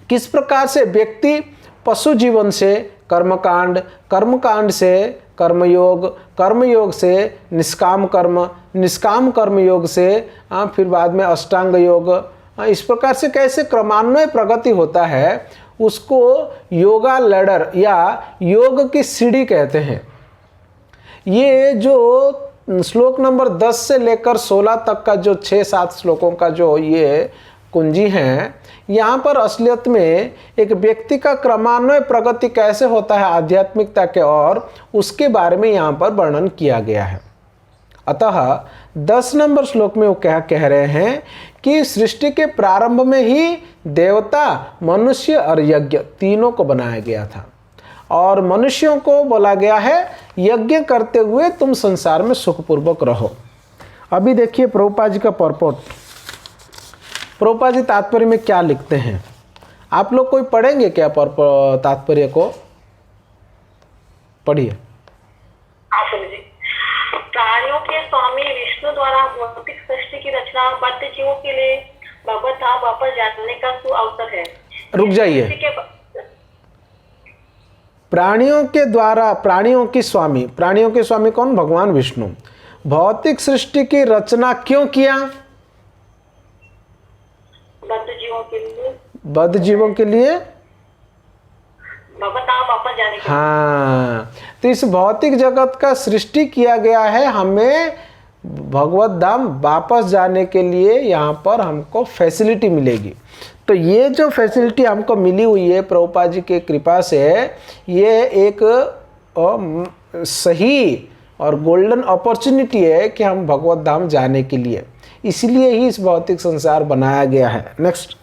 [SPEAKER 1] किस प्रकार से व्यक्ति पशु जीवन से कर्मकांड, कर्मकांड से कर्मयोग, कर्मयोग से निष्काम कर्म, निष्काम कर्मयोग से फिर बाद में अष्टांग योग, इस प्रकार से कैसे क्रमान्वय प्रगति होता है, उसको योगा लैडर या योग की सीढ़ी कहते हैं। ये जो श्लोक नंबर 10 से लेकर 16 तक का जो 6-7 श्लोकों का जो ये कुंजी हैं, यहाँ पर असलियत में एक व्यक्ति का क्रमान्वय प्रगति कैसे होता है आध्यात्मिकता के ओर, उसके बारे में यहाँ पर वर्णन किया गया है। अतः 10 नंबर श्लोक में वो क्या कह रहे हैं कि सृष्टि के प्रारंभ में ही देवता, मनुष्य और यज्ञ तीनों को बनाया गया था और मनुष्यों को बोला गया है यज्ञ करते हुए तुम संसार में सुखपूर्वक रहो। अभी देखिए प्रभुपाद जी का परपोट। प्रभुपाद जी तात्पर्य में क्या लिखते हैं, आप लोग कोई पढ़ेंगे क्या तात्पर्य को? पढ़िए।
[SPEAKER 4] प्राणियों के स्वामी विष्णु द्वारा भौतिक सृष्टि की रचना बद्ध जीवों के लिए भगवत धाम वापस जाने का सुअवसर है।
[SPEAKER 1] रुक जाइए। प्राणियों के द्वारा, प्राणियों की स्वामी, प्राणियों के स्वामी कौन? भगवान विष्णु। भौतिक सृष्टि की रचना क्यों किया?
[SPEAKER 4] बद्ध जीवों के लिए,
[SPEAKER 1] बद्ध जीवों के लिए
[SPEAKER 4] भगवत धाम वापस जाने के लिए।
[SPEAKER 1] हाँ, तो इस भौतिक जगत का सृष्टि किया गया है हमें भगवत धाम वापस जाने के लिए। यहाँ पर हमको फैसिलिटी मिलेगी। तो ये जो फैसिलिटी हमको मिली हुई है प्रभुपाद जी के कृपा से, ये एक सही और गोल्डन अपॉर्चुनिटी है कि हम भगवत धाम जाने के लिए, इसलिए ही इस भौतिक संसार बनाया गया है। नेक्स्ट।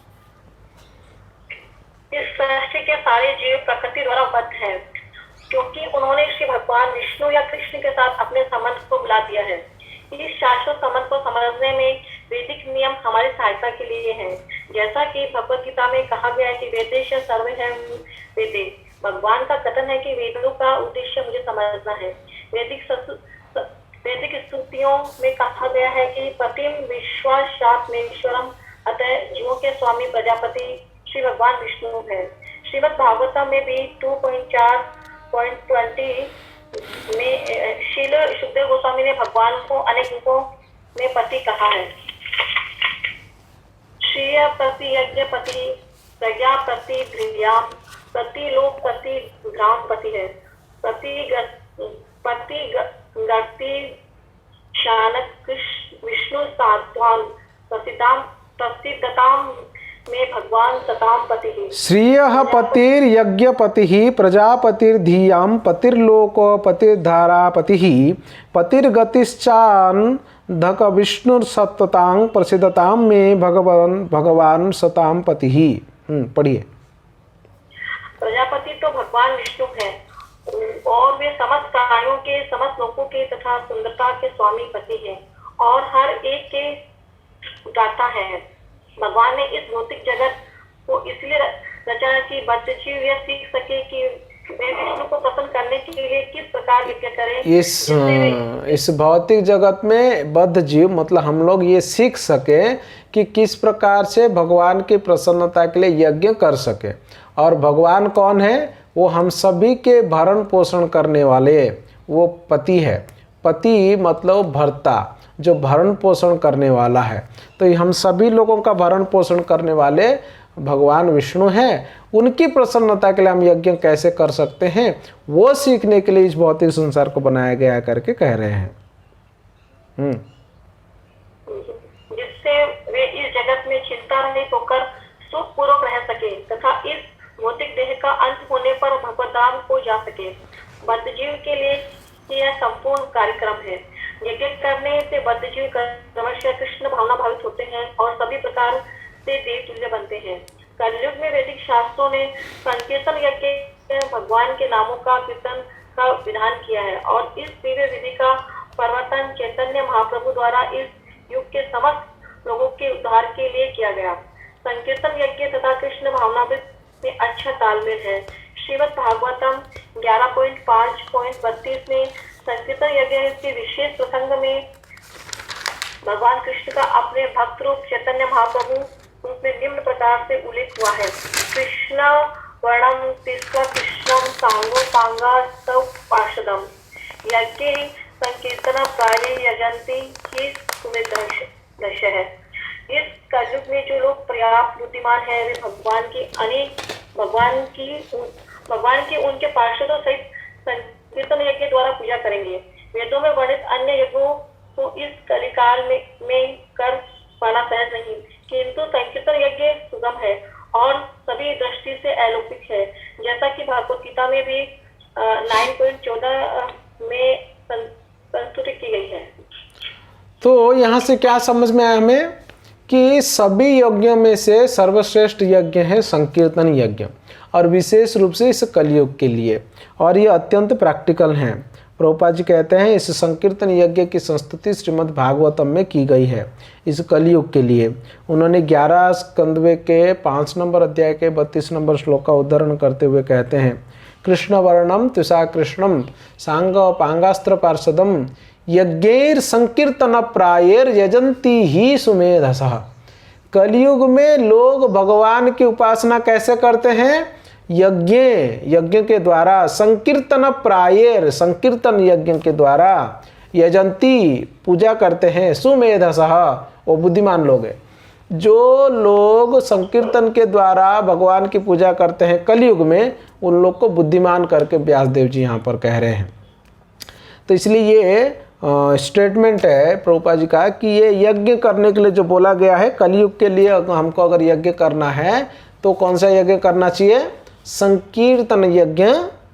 [SPEAKER 4] इस सृष्टि के सारे जीव प्रकृति द्वारा बद्ध हैं, क्योंकि उन्होंने श्री भगवान विष्णु या कृष्ण के साथ अपने संबंध को बुला दिया है। इस शाश्वत संबंध को समझने में वैदिक नियम हमारी सहायता के लिए हैं। जैसा कि भगवत गीता में कहा गया है कि वेदेश सर्वे है वेदे, भगवान का कथन है कि वेदों का उद्देश्य मुझे समझना है। वैदिक स्तुतियों में कहा गया है कि पतिम विश्वासात्मेश्वरम, अतः जीवों के स्वामी प्रजापति श्री भगवान विष्णु है। श्रीमद् भागवतम में भी 2.4.20 में शील सुखदेव गोस्वामी ने भगवान को अनेक रूपों में पति कहा है। श्रेयपति, यज्ञपति, प्रज्ञापति, ध्रियाम, पति लोक पति, ग्राम पति है। पति गति शानक विष्णु सात्वान प्रसिद्धताम में भगवान सताम पति ही।
[SPEAKER 1] श्रियः पतिर्यज्ञपतिः प्रजापतिर्धियां पतिर्लोकपतिर्धारापतिः पतिर्गतिश्चान्धक विष्णुर्सत्तां प्रसिद्धतां में भगवान सताम पति ही। पढ़िए।
[SPEAKER 4] प्रजापति तो भगवान विष्णु है और वे समस्त प्राणियों के, समस्त लोकों के तथा सुंदरता के स्वामी पति हैं और हर एक के दाता है। भगवान ने इस भौतिक जगत को इसलिए रचा कि बद्ध जीव यह सीख सके कि वे विष्णु को प्रसन्न करने के लिए किस प्रकार यज्ञ करें।
[SPEAKER 1] इस भौतिक जगत में बद्ध जीव मतलब हम लोग ये सीख सके कि किस प्रकार से भगवान की प्रसन्नता के लिए यज्ञ कर सके। और भगवान कौन है? वो हम सभी के भरण पोषण करने वाले वो पति है। पति मतलब भर्ता, जो भरण पोषण करने वाला है। तो हम सभी लोगों का भरण पोषण करने वाले भगवान विष्णु हैं। उनकी प्रसन्नता के लिए हम यज्ञ कैसे कर सकते हैं वो सीखने के लिए इस भौतिक संसार को बनाया गया करके कह रहे हैं।
[SPEAKER 4] जिससे वे इस जगत में चिंता रहित होकर सुखपूर्वक रह सके तथा इस भौतिक देह का अंत होने पर भगवत धाम को जा सके। बद्ध जीव के लिए यह संपूर्ण कार्यक्रम है। यज्ञ करने से बद्ध जीव क्रमशः कृष्ण भावना भावित होते हैं और सभी प्रकार से देव तुल्य बनते हैं। कलयुग में वैदिक शास्त्रों ने संकीर्तन यज्ञ भगवान के नामों का कीर्तन का विधान किया है और इस दिव्य विधि का प्रवर्तन चैतन्य महाप्रभु द्वारा इस युग के समस्त लोगों के उद्धार के लिए किया गया। संकीर्तन यज्ञ तथा कृष्ण भावनामृत में अच्छा तालमेल है। श्रीमद् भागवतम 11.5.32 में संकीर्तन यज्ञ के विशेष प्रसंग में भगवान कृष्ण का अपने भक्त रूप चैतन्य महाप्रभु उसमें निम्न प्रकार से उल्लेख हुआ है। कृष्ण वर्णम तिस्व कृष्णम सांगो पांगा सौ पार्षदम यज्ञ संकीर्तन प्राय यजंती ही सुमेधश है। इस कलयुग में जो लोग पर्याप्त बुद्धिमान है वे भगवान की उनके पार्षदों सहित संकीर्तन यज्ञ द्वारा पूजा करेंगे। वेदों में वर्णित अन्य यज्ञों को इस कलिकाल में कर पाना सहज नहीं, किंतु संकीर्तन यज्ञ सुगम है और सभी दृष्टि से अलौकिक है। जैसा कि भागवत गीता में भी 9.14 में संस्तुति की गई है।
[SPEAKER 1] तो यहाँ से क्या समझ में आया हमें कि सभी यज्ञों में से सर्वश्रेष्ठ यज्ञ है संकीर्तन यज्ञ, और विशेष रूप से इस कलयुग के लिए, और ये अत्यंत प्रैक्टिकल हैं। प्रभुपाद जी कहते हैं इस संकीर्तन यज्ञ की संस्तुति श्रीमद् भागवतम में की गई है इस कलयुग के लिए। उन्होंने 11 स्कंदवे के 5 नंबर अध्याय के 32 नंबर श्लोक का उद्धरण करते हुए कहते हैं कृष्ण वर्णम तुषा कृष्णम सांग पांगास्त्र पार्षदम यज्ञैर संकीर्तन प्रायेर यजंती ही सुमेधसः। कलयुग में लोग भगवान की उपासना कैसे करते हैं? यज्ञ के द्वारा, संकीर्तन प्रायेर संकीर्तन यज्ञ के द्वारा, यजंती पूजा करते हैं, सुमेधसः वो बुद्धिमान लोग हैं। जो लोग संकीर्तन के द्वारा भगवान की पूजा करते हैं कलयुग में, उन लोग को बुद्धिमान करके व्यासदेव जी यहाँ पर कह रहे हैं। तो इसलिए ये स्टेटमेंट है प्रभुपाद जी का कि ये यज्ञ करने के लिए जो बोला गया है कलयुग के लिए, हमको अगर यज्ञ करना है तो कौन सा यज्ञ करना चाहिए? संकीर्तन यज्ञ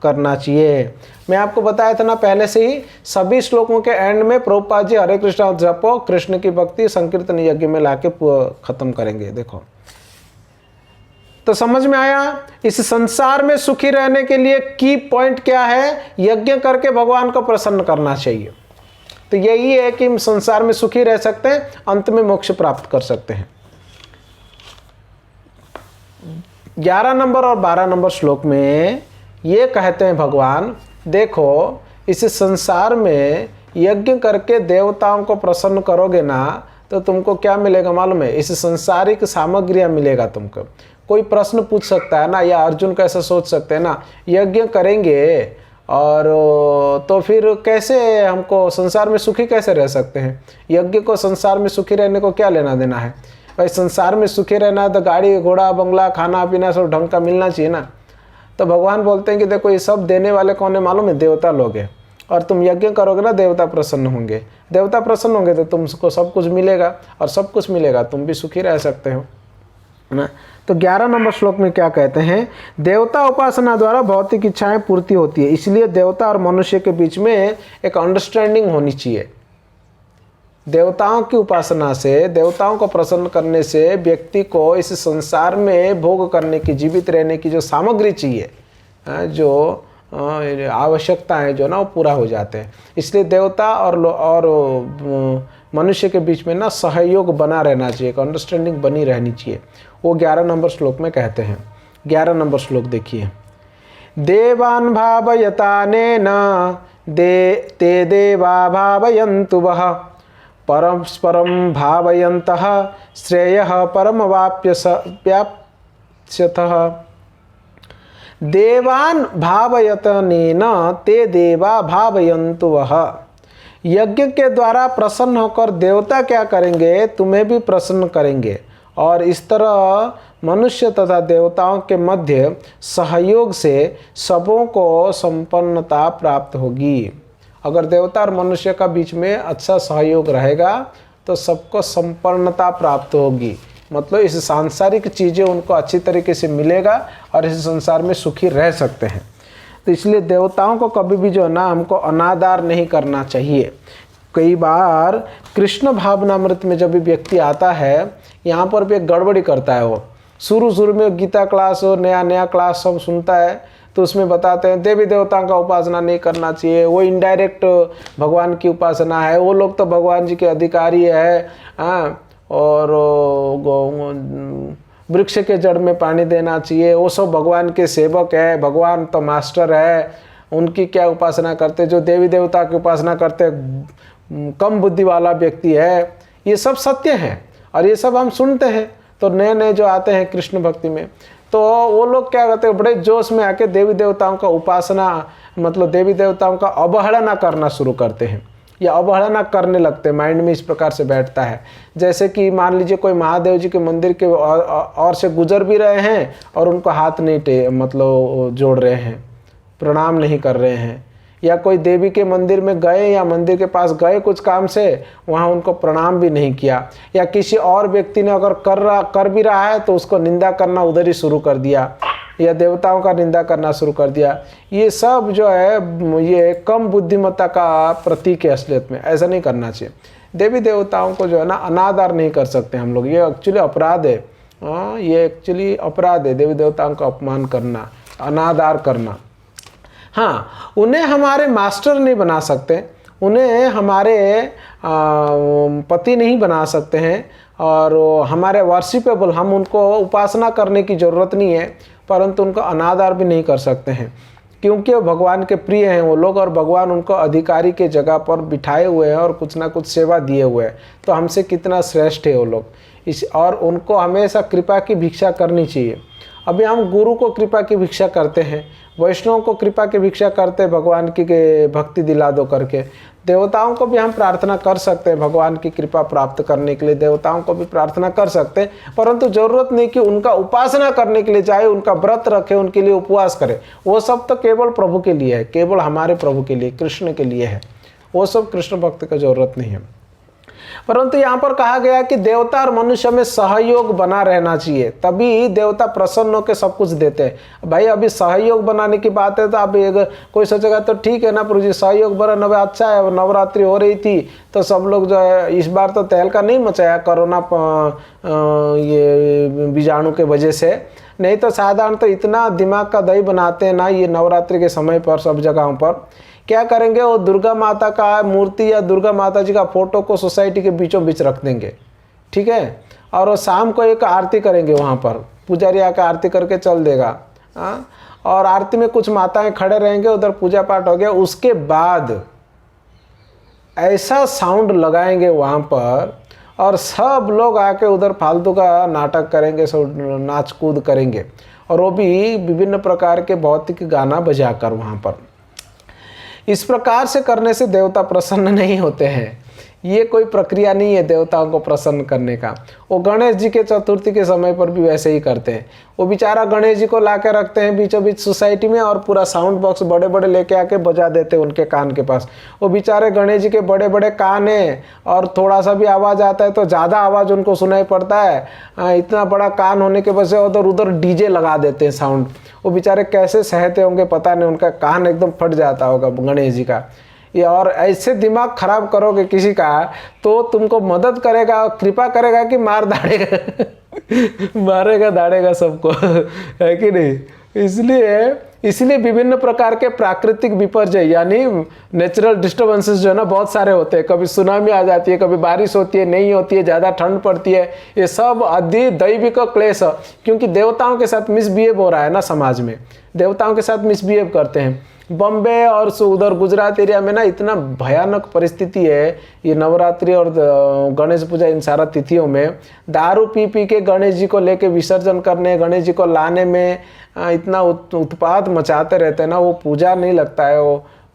[SPEAKER 1] करना चाहिए। मैं आपको बताया था ना पहले से ही, सभी श्लोकों के एंड में प्रभुपाद जी हरे कृष्णा जपो, कृष्ण की भक्ति संकीर्तन यज्ञ में लाके खत्म करेंगे। देखो तो समझ में आया, इस संसार में सुखी रहने के लिए की पॉइंट क्या है, यज्ञ करके भगवान को प्रसन्न करना चाहिए। तो यही है कि हम संसार में सुखी रह सकते हैं, अंत में मोक्ष प्राप्त कर सकते हैं। 11 नंबर और 12 नंबर श्लोक में ये कहते हैं भगवान, देखो इस संसार में यज्ञ करके देवताओं को प्रसन्न करोगे ना तो तुमको क्या मिलेगा मालूम है, इस संसारिक सामग्रियाँ मिलेगा तुमको। कोई प्रश्न पूछ सकता है ना, या अर्जुन कैसे सोच सकते हैं ना, यज्ञ करेंगे और तो फिर कैसे हमको संसार में सुखी कैसे रह सकते हैं, यज्ञ को संसार में सुखी रहने को क्या लेना देना है भाई। संसार में सुखी रहना है तो गाड़ी घोड़ा बंगला खाना पीना सब ढंग का मिलना चाहिए ना। तो भगवान बोलते हैं कि देखो ये सब देने वाले कौन है मालूम है, देवता लोग हैं। और तुम यज्ञ करोगे ना देवता प्रसन्न होंगे, देवता प्रसन्न होंगे तो तुमको सब कुछ मिलेगा, और सब कुछ मिलेगा तुम भी सुखी रह सकते हो ना। तो 11 नंबर श्लोक में क्या कहते हैं, देवता उपासना द्वारा भौतिक इच्छाएं पूर्ति होती है, इसलिए देवता और मनुष्य के बीच में एक अंडरस्टैंडिंग होनी चाहिए। देवताओं की उपासना से, देवताओं को प्रसन्न करने से व्यक्ति को इस संसार में भोग करने की, जीवित रहने की जो सामग्री चाहिए, जो आवश्यकताएं जो ना वो पूरा हो जाते हैं। इसलिए देवता और मनुष्य के बीच में ना सहयोग बना रहना चाहिए, एक अंडरस्टैंडिंग बनी रहनी चाहिए। वो 11 नंबर श्लोक में कहते हैं। 11 नंबर श्लोक देखिए, देवान् भावयतानेन ते देवा भावयन्तु वः परस्परं भावयन्तः श्रेयः परमवाप्स्यतः। देवान् भावयतनेन ते देवा भावयन्तु वः। यज्ञ के द्वारा प्रसन्न होकर देवता क्या करेंगे, तुम्हें भी प्रसन्न करेंगे, और इस तरह मनुष्य तथा देवताओं के मध्य सहयोग से सबों को संपन्नता प्राप्त होगी। अगर देवता और मनुष्य का बीच में अच्छा सहयोग रहेगा तो सबको संपन्नता प्राप्त होगी, मतलब इस सांसारिक चीज़ें उनको अच्छी तरीके से मिलेगा और इस संसार में सुखी रह सकते हैं। तो इसलिए देवताओं को कभी भी जो है ना हमको अनादर नहीं करना चाहिए। कई बार कृष्ण भावनामृत में जब भी व्यक्ति आता है, यहाँ पर भी एक गड़बड़ी करता है। वो शुरू में गीता क्लास और नया क्लास सब सुनता है, तो उसमें बताते हैं देवी देवताओं का उपासना नहीं करना चाहिए, वो इनडायरेक्ट भगवान की उपासना है, वो लोग तो भगवान जी के अधिकारी है, और वृक्ष के जड़ में पानी देना चाहिए, वो सब भगवान के सेवक है, भगवान तो मास्टर है, उनकी क्या उपासना करते, जो देवी देवता की उपासना करते कम बुद्धि वाला व्यक्ति है। ये सब सत्य है और ये सब हम सुनते हैं। तो नए जो आते हैं कृष्ण भक्ति में, तो वो लोग क्या करते हैं, बड़े जोश में आके देवी देवताओं का उपासना, मतलब देवी देवताओं का अवहेलना करना शुरू करते हैं, या अवहेलना करने लगते हैं। माइंड में इस प्रकार से बैठता है, जैसे कि मान लीजिए कोई महादेव जी के मंदिर के और से गुजर भी रहे हैं और उनको हाथ नहीं मतलब जोड़ रहे हैं, प्रणाम नहीं कर रहे हैं, या कोई देवी के मंदिर में गए या मंदिर के पास गए कुछ काम से, वहाँ उनको प्रणाम भी नहीं किया, या किसी और व्यक्ति ने अगर कर भी रहा है तो उसको निंदा करना उधर ही शुरू कर दिया, या देवताओं का निंदा करना शुरू कर दिया। ये सब जो है ये कम बुद्धिमत्ता का प्रतीक है असलियत में। ऐसा नहीं करना चाहिए। देवी देवताओं को जो है ना अनादर नहीं कर सकते हम लोग, ये एक्चुअली अपराध है। ये एक्चुअली अपराध है, देवी देवताओं का अपमान करना, अनादर करना। हाँ, उन्हें हमारे मास्टर नहीं बना सकते, उन्हें हमारे पति नहीं बना सकते हैं, और हमारे वर्शिपेबल, हम उनको उपासना करने की ज़रूरत नहीं है, परंतु उनको अनादर भी नहीं कर सकते हैं, क्योंकि वो भगवान के प्रिय हैं वो लोग, और भगवान उनको अधिकारी के जगह पर बिठाए हुए हैं और कुछ ना कुछ सेवा दिए हुए हैं। तो हमसे कितना श्रेष्ठ है वो लोग, और उनको हमेशा कृपा की भिक्षा करनी चाहिए। अभी हम गुरु को कृपा की भिक्षा करते हैं, वैष्णव को कृपा की भिक्षा करते हैं, भगवान की भक्ति दिला दो करके। देवताओं को भी हम प्रार्थना कर सकते हैं भगवान की कृपा प्राप्त करने के लिए, देवताओं को भी प्रार्थना कर सकते हैं, परंतु ज़रूरत नहीं कि उनका उपासना करने के लिए जाए, उनका व्रत रखे, उनके लिए उपवास करे। वो सब तो केवल प्रभु के लिए है, केवल हमारे प्रभु के लिए, कृष्ण के लिए है। वो सब कृष्ण भक्त का ज़रूरत नहीं है। परंतु यहाँ पर कहा गया कि देवता और मनुष्य में सहयोग बना रहना चाहिए, तभी देवता प्रसन्न होकर सब कुछ देते हैं। भाई अभी सहयोग बनाने की बात है तो अब कोई सोचेगा तो ठीक है ना प्रभु जी, सहयोग बना नवे अच्छा है, नवरात्रि हो रही थी तो सब लोग जो है इस बार तो तहलका नहीं मचाया कोरोना ये बीजाणु के वजह से, नहीं तो साधारण तो इतना दिमाग का दही बनाते हैं ना ये नवरात्रि के समय पर सब जगहों पर। क्या करेंगे, वो दुर्गा माता का मूर्ति या दुर्गा माता जी का फोटो को सोसाइटी के बीचों बीच रख देंगे, ठीक है, और वो शाम को एक आरती करेंगे, वहाँ पर पुजारी आकर आरती करके चल देगा। और आरती में कुछ माताएं खड़े रहेंगे, उधर पूजा पाठ हो गया, उसके बाद ऐसा साउंड लगाएंगे वहाँ पर और सब लोग आके उधर फालतू का नाटक करेंगे, सब नाच कूद करेंगे, और वो भी विभिन्न प्रकार के भौतिक गाना बजाकर वहाँ पर। इस प्रकार से करने से देवता प्रसन्न नहीं होते हैं, ये कोई प्रक्रिया नहीं है देवताओं को प्रसन्न करने का। वो गणेश जी के चतुर्थी के समय पर भी वैसे ही करते हैं, वो बेचारा गणेश जी को ला के रखते हैं बीचों बीच सोसाइटी में और पूरा साउंड बॉक्स बड़े बड़े लेके आके बजा देते हैं उनके कान के पास। वो बेचारे गणेश जी के बड़े बड़े कान हैं और थोड़ा सा भी आवाज़ आता है तो ज़्यादा आवाज़ उनको सुनाई पड़ता है, इतना बड़ा कान होने के वजह से उधर उधर डीजे लगा देते हैं साउंड। वो बेचारे कैसे सहते होंगे पता नहीं, उनका कान एकदम फट जाता होगा गणेश जी का। ये और ऐसे दिमाग खराब करोगे किसी का तो तुमको मदद करेगा, कृपा करेगा कि मार दाड़ेगा मारेगा दाड़ेगा सबको है कि नहीं। इसलिए विभिन्न प्रकार के प्राकृतिक विपर्यय यानी नेचुरल डिस्टर्बेंसेस जो है ना बहुत सारे होते हैं। कभी सुनामी आ जाती है, कभी बारिश होती है, नहीं होती है, ज़्यादा ठंड पड़ती है, ये सब आदि दैविक क्लेश, क्योंकि देवताओं के साथ मिसबिहेव हो रहा है ना, समाज में देवताओं के साथ मिसबिहेव करते हैं। बॉम्बे और उधर गुजरात एरिया में ना इतना भयानक परिस्थिति है ये नवरात्रि और गणेश पूजा इन सारा तिथियों में, दारू पी पी के गणेश जी को लेके विसर्जन करने, गणेश जी को लाने में इतना उत्पात मचाते रहते हैं ना, वो पूजा नहीं लगता है,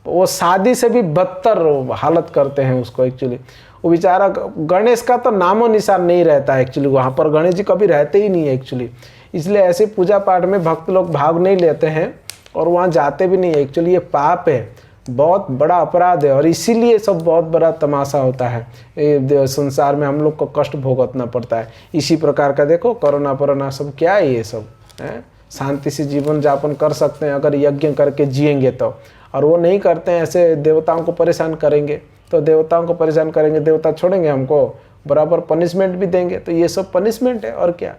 [SPEAKER 1] वो शादी से भी बदतर हालत करते हैं उसको। एक्चुअली वो बेचारा गणेश का तो नामो निशान नहीं रहता है एक्चुअली, वहाँ पर गणेश जी कभी रहते ही नहीं है एक्चुअली। इसलिए ऐसे पूजा पाठ में भक्त लोग भाग नहीं लेते हैं और वहाँ जाते भी नहीं है। एक्चुअली ये पाप है, बहुत बड़ा अपराध है, और इसीलिए सब बहुत बड़ा तमाशा होता है, ये संसार में हम लोग को कष्ट भुगतना पड़ता है। इसी प्रकार का देखो कोरोना सब क्या है, ये सब है। शांति से जीवन यापन कर सकते हैं अगर यज्ञ करके जिएंगे तो, और वो नहीं करते हैं, ऐसे देवताओं को परेशान करेंगे तो देवताओं को परेशान करेंगे, देवता छोड़ेंगे हमको, बराबर पनिशमेंट भी देंगे। तो ये सब पनिशमेंट है और क्या।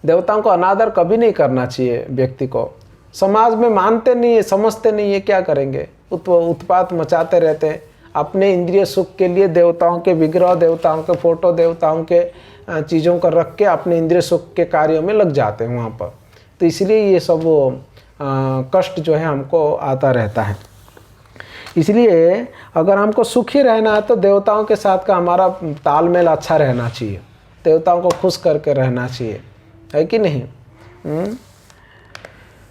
[SPEAKER 1] देवताओं को अनादर कभी नहीं करना चाहिए व्यक्ति को। समाज में मानते नहीं है, समझते नहीं है, क्या करेंगे, उत्पात मचाते रहते हैं अपने इंद्रिय सुख के लिए। देवताओं के विग्रह, देवताओं के फोटो, देवताओं के चीज़ों को रख के अपने इंद्रिय सुख के कार्यों में लग जाते हैं वहाँ पर। तो इसलिए ये सब कष्ट जो है हमको आता रहता है। इसलिए अगर हमको सुखी रहना है तो देवताओं के साथ का हमारा तालमेल अच्छा रहना चाहिए, देवताओं को खुश करके रहना चाहिए, है कि नहीं।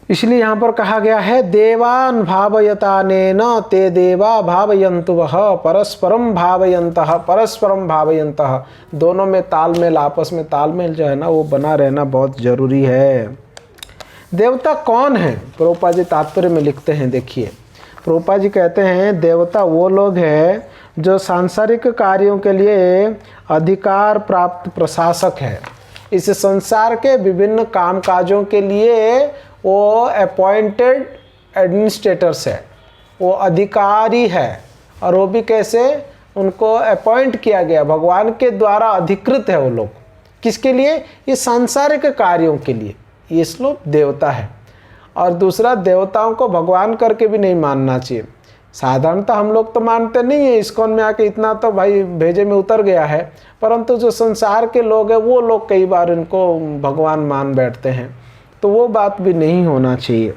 [SPEAKER 1] इसलिए यहाँ पर कहा गया है देवान भावयतानेन ते देवा भावयन्तु वह परस्परम भावयन्तः परस्परम भावयन्तः। दोनों में तालमेल, आपस में तालमेल जो है ना वो बना रहना बहुत जरूरी है। देवता कौन है, प्रभुपाद जी तात्पर्य में लिखते हैं, देखिए प्रभुपाद जी कहते हैं देवता वो लोग हैं जो सांसारिक कार्यों के लिए अधिकार प्राप्त प्रशासक है। इस संसार के विभिन्न कामकाजों के लिए वो अपॉइंटेड एडमिनिस्ट्रेटर्स है, वो अधिकारी है। और वो भी कैसे, उनको अपॉइंट किया गया, भगवान के द्वारा अधिकृत है वो लोग। किसके लिए, ये सांसारिक कार्यों के लिए ये लोग देवता है। और दूसरा, देवताओं को भगवान करके भी नहीं मानना चाहिए। साधारणतः हम लोग तो मानते नहीं है, इस्कॉन में आके इतना तो भाई भेजे में उतर गया है, परंतु जो संसार के लोग हैं वो लोग कई बार इनको भगवान मान बैठते हैं, तो वो बात भी नहीं होना चाहिए।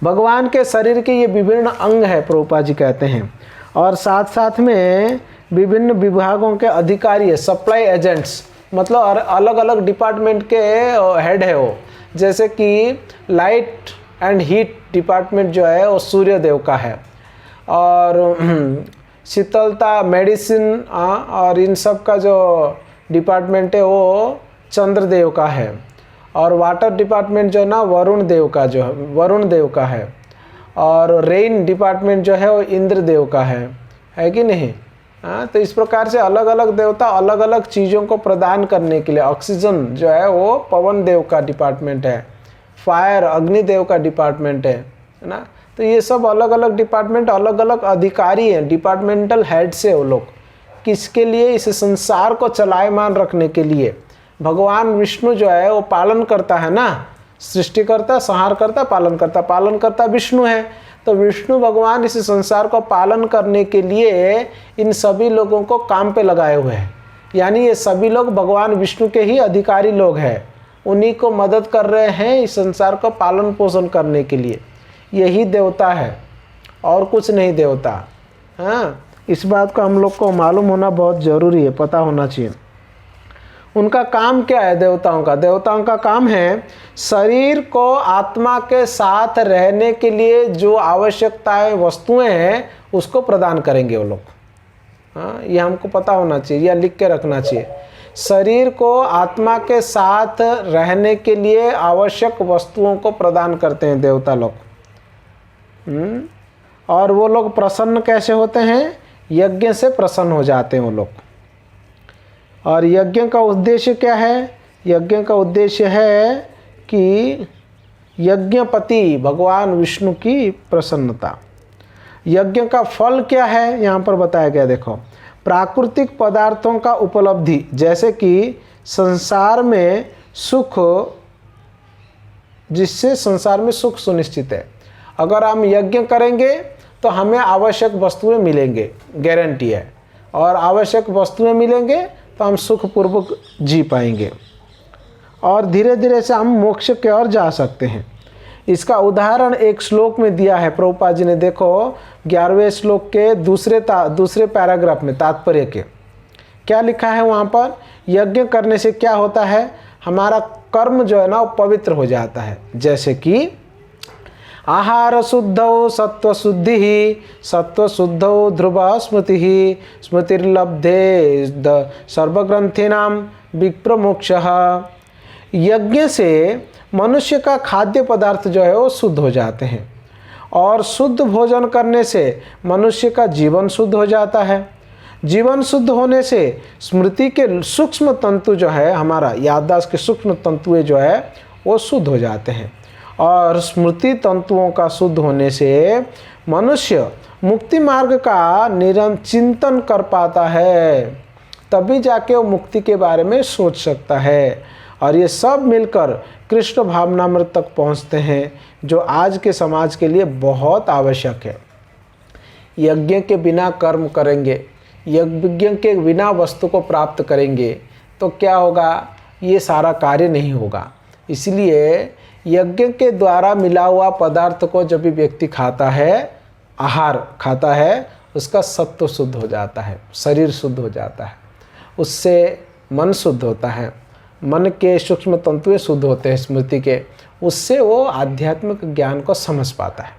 [SPEAKER 1] भगवान के शरीर के ये विभिन्न अंग है, प्रभुपाद जी कहते हैं, और साथ साथ में विभिन्न विभागों के अधिकारी है, सप्लाई एजेंट्स, मतलब अलग अलग डिपार्टमेंट के हेड है वो। जैसे कि लाइट एंड हीट डिपार्टमेंट जो है वो सूर्य देव का है, और शीतलता, मेडिसिन और इन सब का जो डिपार्टमेंट है वो चंद्रदेव का है, और वाटर डिपार्टमेंट जो है ना वरुण देव का है, और रेन डिपार्टमेंट जो है वो इंद्र देव का है कि नहीं। हाँ, तो इस प्रकार से अलग अलग देवता अलग अलग चीज़ों को प्रदान करने के लिए, ऑक्सीजन जो है वो पवन देव का डिपार्टमेंट है, फायर अग्निदेव का डिपार्टमेंट है ना। तो ये सब अलग अलग डिपार्टमेंट, अलग अलग अधिकारी हैं, डिपार्टमेंटल हेड से वो लोग, किसके लिए? इस संसार को चलायमान रखने के लिए। भगवान विष्णु जो है वो पालन करता है ना, सृष्टि करता, संहार करता, पालन करता विष्णु है। तो विष्णु भगवान इस संसार को पालन करने के लिए इन सभी लोगों को काम पे लगाए हुए हैं, यानी ये सभी लोग भगवान विष्णु के ही अधिकारी लोग हैं, उन्हीं को मदद कर रहे हैं इस संसार को पालन पोषण करने के लिए। यही देवता है और कुछ नहीं देवता। हाँ, इस बात को हम लोग को मालूम होना बहुत ज़रूरी है, पता होना चाहिए। उनका काम क्या है देवताओं का? देवताओं का काम है शरीर को आत्मा के साथ रहने के लिए जो आवश्यकताएं वस्तुएं हैं उसको प्रदान करेंगे वो लोग। हाँ, ये हमको पता होना चाहिए या लिख के रखना चाहिए। शरीर को आत्मा के साथ रहने के लिए आवश्यक वस्तुओं को प्रदान करते हैं देवता लोग। और वो लोग प्रसन्न कैसे होते हैं? यज्ञ से प्रसन्न हो जाते हैं वो लोग। और यज्ञ का उद्देश्य क्या है? यज्ञ का उद्देश्य है कि यज्ञपति भगवान विष्णु की प्रसन्नता। यज्ञ का फल क्या है यहाँ पर बताया गया, देखो, प्राकृतिक पदार्थों का उपलब्धि, जैसे कि संसार में सुख, जिससे संसार में सुख सुनिश्चित है। अगर हम यज्ञ करेंगे तो हमें आवश्यक वस्तुएं मिलेंगे, गारंटी है, और आवश्यक वस्तुएं मिलेंगे तो हम सुखपूर्वक जी पाएंगे और धीरे धीरे से हम मोक्ष की ओर जा सकते हैं। इसका उदाहरण एक श्लोक में दिया है प्रभुपाद जी ने, देखो 11वें श्लोक के दूसरे पैराग्राफ में तात्पर्य के क्या लिखा है वहाँ पर? यज्ञ करने से क्या होता है? हमारा कर्म जो है ना वो पवित्र हो जाता है। जैसे कि आहार शुद्धौ सत्व शुद्धि, सत्व शुद्धौ ध्रुव स्मृति, स्मृतिर्लब्धे सर्वग्रंथिनाम विप्रमोक्षः। यज्ञ से मनुष्य का खाद्य पदार्थ जो है वो शुद्ध हो जाते हैं और शुद्ध भोजन करने से मनुष्य का जीवन शुद्ध हो जाता है। जीवन शुद्ध होने से स्मृति के सूक्ष्म तंतु जो है, हमारा याददाश्त के सूक्ष्म तंतुएं जो है वो शुद्ध हो जाते हैं और स्मृति तंतुओं का शुद्ध होने से मनुष्य मुक्ति मार्ग का निरंतर चिंतन कर पाता है, तभी जाके वो मुक्ति के बारे में सोच सकता है। और ये सब मिलकर कृष्ण भावनामृत तक पहुंचते हैं, जो आज के समाज के लिए बहुत आवश्यक है। यज्ञ के बिना कर्म करेंगे, यज्ञ के बिना वस्तु को प्राप्त करेंगे तो क्या होगा? ये सारा कार्य नहीं होगा। इसलिए यज्ञ के द्वारा मिला हुआ पदार्थ को जब भी व्यक्ति खाता है, आहार खाता है, उसका सत्व शुद्ध हो जाता है, शरीर शुद्ध हो जाता है, उससे मन शुद्ध होता है, मन के सूक्ष्म तंतुएं शुद्ध होते हैं स्मृति के, उससे वो आध्यात्मिक ज्ञान को समझ पाता है।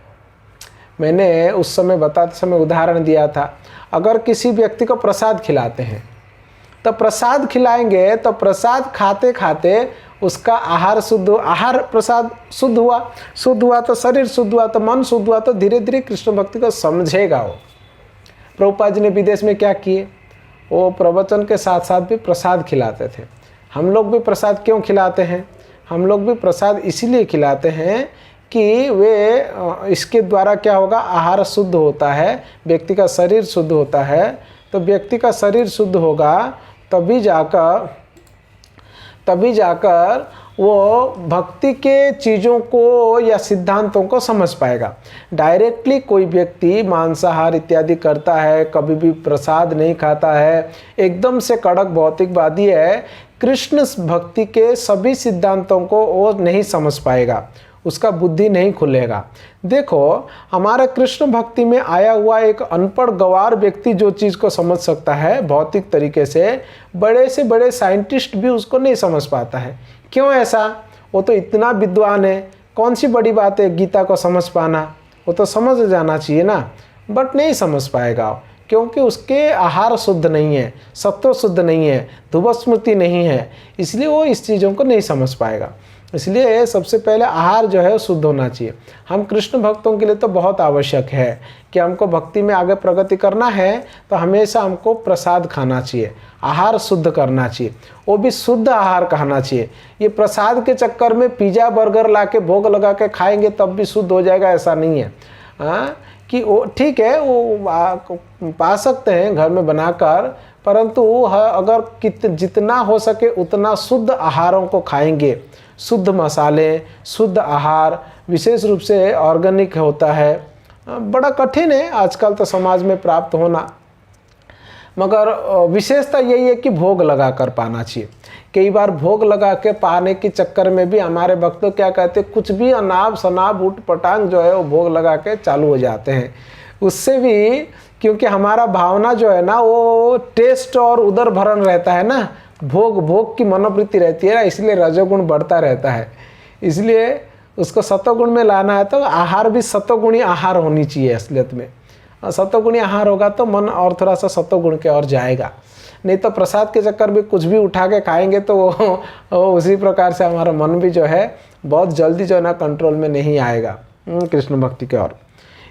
[SPEAKER 1] मैंने उस समय बताते समय उदाहरण दिया था, अगर किसी व्यक्ति को प्रसाद खिलाते हैं तो प्रसाद खिलाएंगे तो प्रसाद खाते खाते उसका आहार शुद्ध, आहार प्रसाद शुद्ध हुआ तो शरीर शुद्ध हुआ तो मन शुद्ध हुआ तो धीरे धीरे कृष्ण भक्ति को समझेगा वो। प्रभुपाद जी ने विदेश में क्या किए? वो प्रवचन के साथ साथ भी प्रसाद खिलाते थे। हम लोग भी प्रसाद क्यों खिलाते हैं? हम लोग भी प्रसाद इसीलिए खिलाते हैं कि वे इसके द्वारा क्या होगा? आहार शुद्ध होता है, व्यक्ति का शरीर शुद्ध होता है, तो व्यक्ति का शरीर शुद्ध होगा तभी जाकर वो भक्ति के चीज़ों को या सिद्धांतों को समझ पाएगा। डायरेक्टली कोई व्यक्ति मांसाहार इत्यादि करता है, कभी भी प्रसाद नहीं खाता है, एकदम से कड़क भौतिकवादी है, कृष्ण भक्ति के सभी सिद्धांतों को वो नहीं समझ पाएगा, उसका बुद्धि नहीं खुलेगा। देखो, हमारा कृष्ण भक्ति में आया हुआ एक अनपढ़ गवार व्यक्ति जो चीज़ को समझ सकता है भौतिक तरीके से, बड़े से बड़े साइंटिस्ट भी उसको नहीं समझ पाता है। क्यों ऐसा? वो तो इतना विद्वान है, कौन सी बड़ी बात है गीता को समझ पाना, वो तो समझ जाना चाहिए ना, बट नहीं समझ पाएगा क्योंकि उसके आहार शुद्ध नहीं है, सत्व शुद्ध नहीं है, ध्रुव स्मृति नहीं है, इसलिए वो इस चीज़ों को नहीं समझ पाएगा। इसलिए सबसे पहले आहार जो है शुद्ध होना चाहिए। हम कृष्ण भक्तों के लिए तो बहुत आवश्यक है कि हमको भक्ति में आगे प्रगति करना है तो हमेशा हमको प्रसाद खाना चाहिए, आहार शुद्ध करना चाहिए, वो भी शुद्ध आहार खाना चाहिए। ये प्रसाद के चक्कर में पिज़्ज़ा बर्गर ला के भोग लगा के खाएंगे तब भी शुद्ध हो जाएगा, ऐसा नहीं है। कि वो ठीक है, वो पा सकते हैं घर में बनाकर, परंतु अगर जितना हो सके उतना शुद्ध आहारों को खाएंगे, शुद्ध मसाले, शुद्ध आहार, विशेष रूप से ऑर्गेनिक होता है। बड़ा कठिन है आजकल तो समाज में प्राप्त होना, मगर विशेषता यही है कि भोग लगा कर पाना चाहिए। कई बार भोग लगा के पाने के चक्कर में भी हमारे भक्त क्या कहते हैं, कुछ भी अनाब शनाब उठ पटांग जो है वो भोग लगा के चालू हो जाते हैं। उससे भी क्योंकि हमारा भावना जो है ना वो टेस्ट और उदर भरण रहता है ना, भोग की मनोवृत्ति रहती है ना, इसलिए रजोगुण बढ़ता रहता है। इसलिए उसको सतोगुण में लाना है तो आहार भी सतोगुणी आहार होनी चाहिए असलियत में। सतोगुणी आहार होगा तो मन और थोड़ा सा सतोगुण के और जाएगा, नहीं तो प्रसाद के चक्कर में कुछ भी उठा के खाएंगे तो वो उसी प्रकार से हमारा मन भी जो है बहुत जल्दी जो है ना कंट्रोल में नहीं आएगा कृष्ण भक्ति के ओर।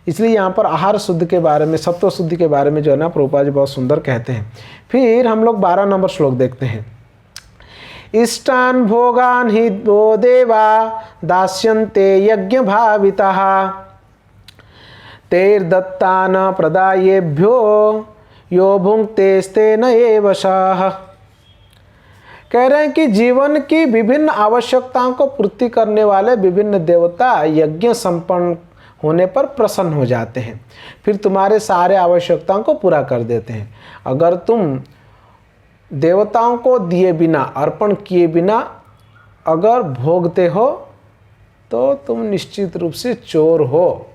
[SPEAKER 1] इसलिए यहाँ पर आहार शुद्ध के बारे में, सत्व शुद्धि के बारे में जो है ना प्रभुपाद जी बहुत सुंदर कहते हैं। फिर हम लोग 12 नंबर श्लोक देखते हैं। इष्टान भोगान हि वो देवा दास्यन्ते यज्ञ भाविताः तैर्दत्तान प्रदायेभ्यो यो भुंक्तेस्तेन एव शः। कह रहे हैं कि जीवन की विभिन्न आवश्यकताओं को पूर्ति करने वाले विभिन्न देवता यज्ञ संपन्न होने पर प्रसन्न हो जाते हैं, फिर तुम्हारे सारे आवश्यकताओं को पूरा कर देते हैं। अगर तुम देवताओं को दिए बिना, अर्पण किए बिना अगर भोगते हो तो तुम निश्चित रूप से चोर हो।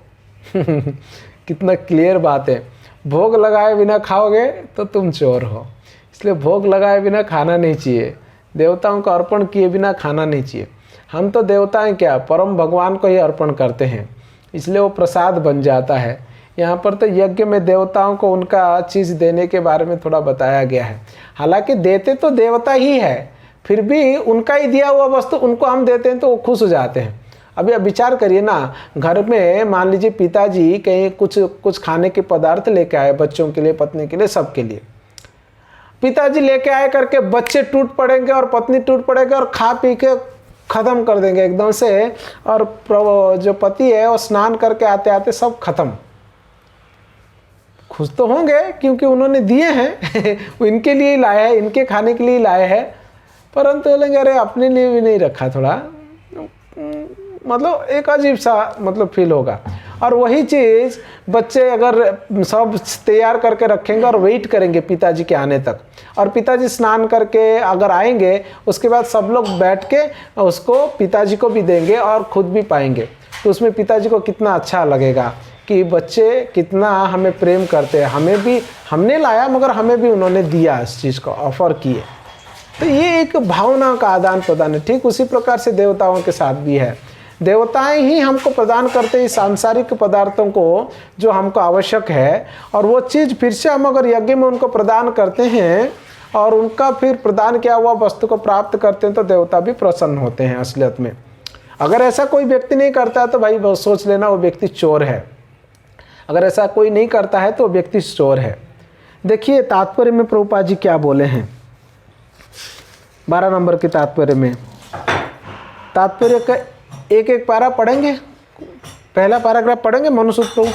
[SPEAKER 1] कितना क्लियर बात है, भोग लगाए बिना खाओगे तो तुम चोर हो। इसलिए भोग लगाए बिना खाना नहीं चाहिए, देवताओं को अर्पण किए बिना खाना नहीं चाहिए। हम तो देवताएं क्या, परम भगवान को ही अर्पण करते हैं, इसलिए वो प्रसाद बन जाता है। यहाँ पर तो यज्ञ में देवताओं को उनका चीज़ देने के बारे में थोड़ा बताया गया है। हालांकि देते तो देवता ही है, फिर भी उनका ही दिया हुआ वस्तु उनको हम देते हैं तो वो खुश हो जाते हैं। अभी अब विचार करिए ना, घर में मान लीजिए पिताजी कहीं कुछ खाने के पदार्थ लेके आए बच्चों के लिए, पत्नी के लिए, सबके लिए। पिताजी लेके आए करके बच्चे टूट पड़ेंगे और पत्नी टूट पड़ेंगे और खा पी के ख़त्म कर देंगे एकदम से, और जो पति है वो स्नान करके आते आते सब खत्म। खुश तो होंगे क्योंकि उन्होंने दिए हैं वो इनके लिए ही लाए हैं, इनके खाने के लिए ही लाए हैं, परंतु बोलेंगे अरे अपने लिए भी नहीं रखा, थोड़ा मतलब एक अजीब सा मतलब फील होगा। और वही चीज़ बच्चे अगर सब तैयार करके रखेंगे और वेट करेंगे पिताजी के आने तक, और पिताजी स्नान करके अगर आएंगे उसके बाद सब लोग बैठ के उसको पिताजी को भी देंगे और खुद भी पाएंगे, तो उसमें पिताजी को कितना अच्छा लगेगा कि बच्चे कितना हमें प्रेम करते हैं, हमें भी हमने लाया मगर हमें भी उन्होंने दिया, इस चीज़ को ऑफर किए। तो ये एक भावना का आदान प्रदान है। ठीक उसी प्रकार से देवताओं के साथ भी है, देवताएं ही हमको प्रदान करते हैं सांसारिक पदार्थों को जो हमको आवश्यक है, और वो चीज़ फिर से हम अगर यज्ञ में उनको प्रदान करते हैं और उनका फिर प्रदान किया हुआ वस्तु को प्राप्त करते हैं तो देवता भी प्रसन्न होते हैं असलियत में। अगर ऐसा कोई व्यक्ति नहीं करता है तो भाई सोच लेना वो व्यक्ति चोर है। अगर ऐसा कोई नहीं करता है तो वो व्यक्ति चोर है। देखिए तात्पर्य में प्रभुपाद जी क्या बोले हैं 12 नंबर के तात्पर्य में। तात्पर्य का एक एक पारा पढ़ेंगे, पहला पैराग्राफ पढ़ेंगे मनुसूत प्रभु।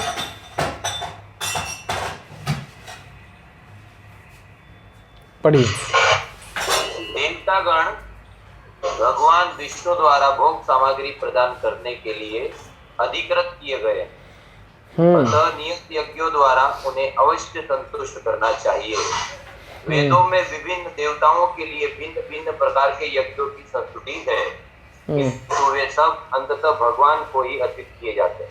[SPEAKER 1] पढ़िए।
[SPEAKER 5] देवतागण भगवान विष्णु द्वारा भोग सामग्री प्रदान करने के लिए अधिकृत किए गए, अतः नियुक्त यज्ञों द्वारा उन्हें अवश्य संतुष्ट करना चाहिए। वेदों में विभिन्न देवताओं के लिए भिन्न भिन्न प्रकार के यज्ञों की संस्तुति है, किंतु वे सब अंततः भगवान को ही अर्पित किए जाते हैं।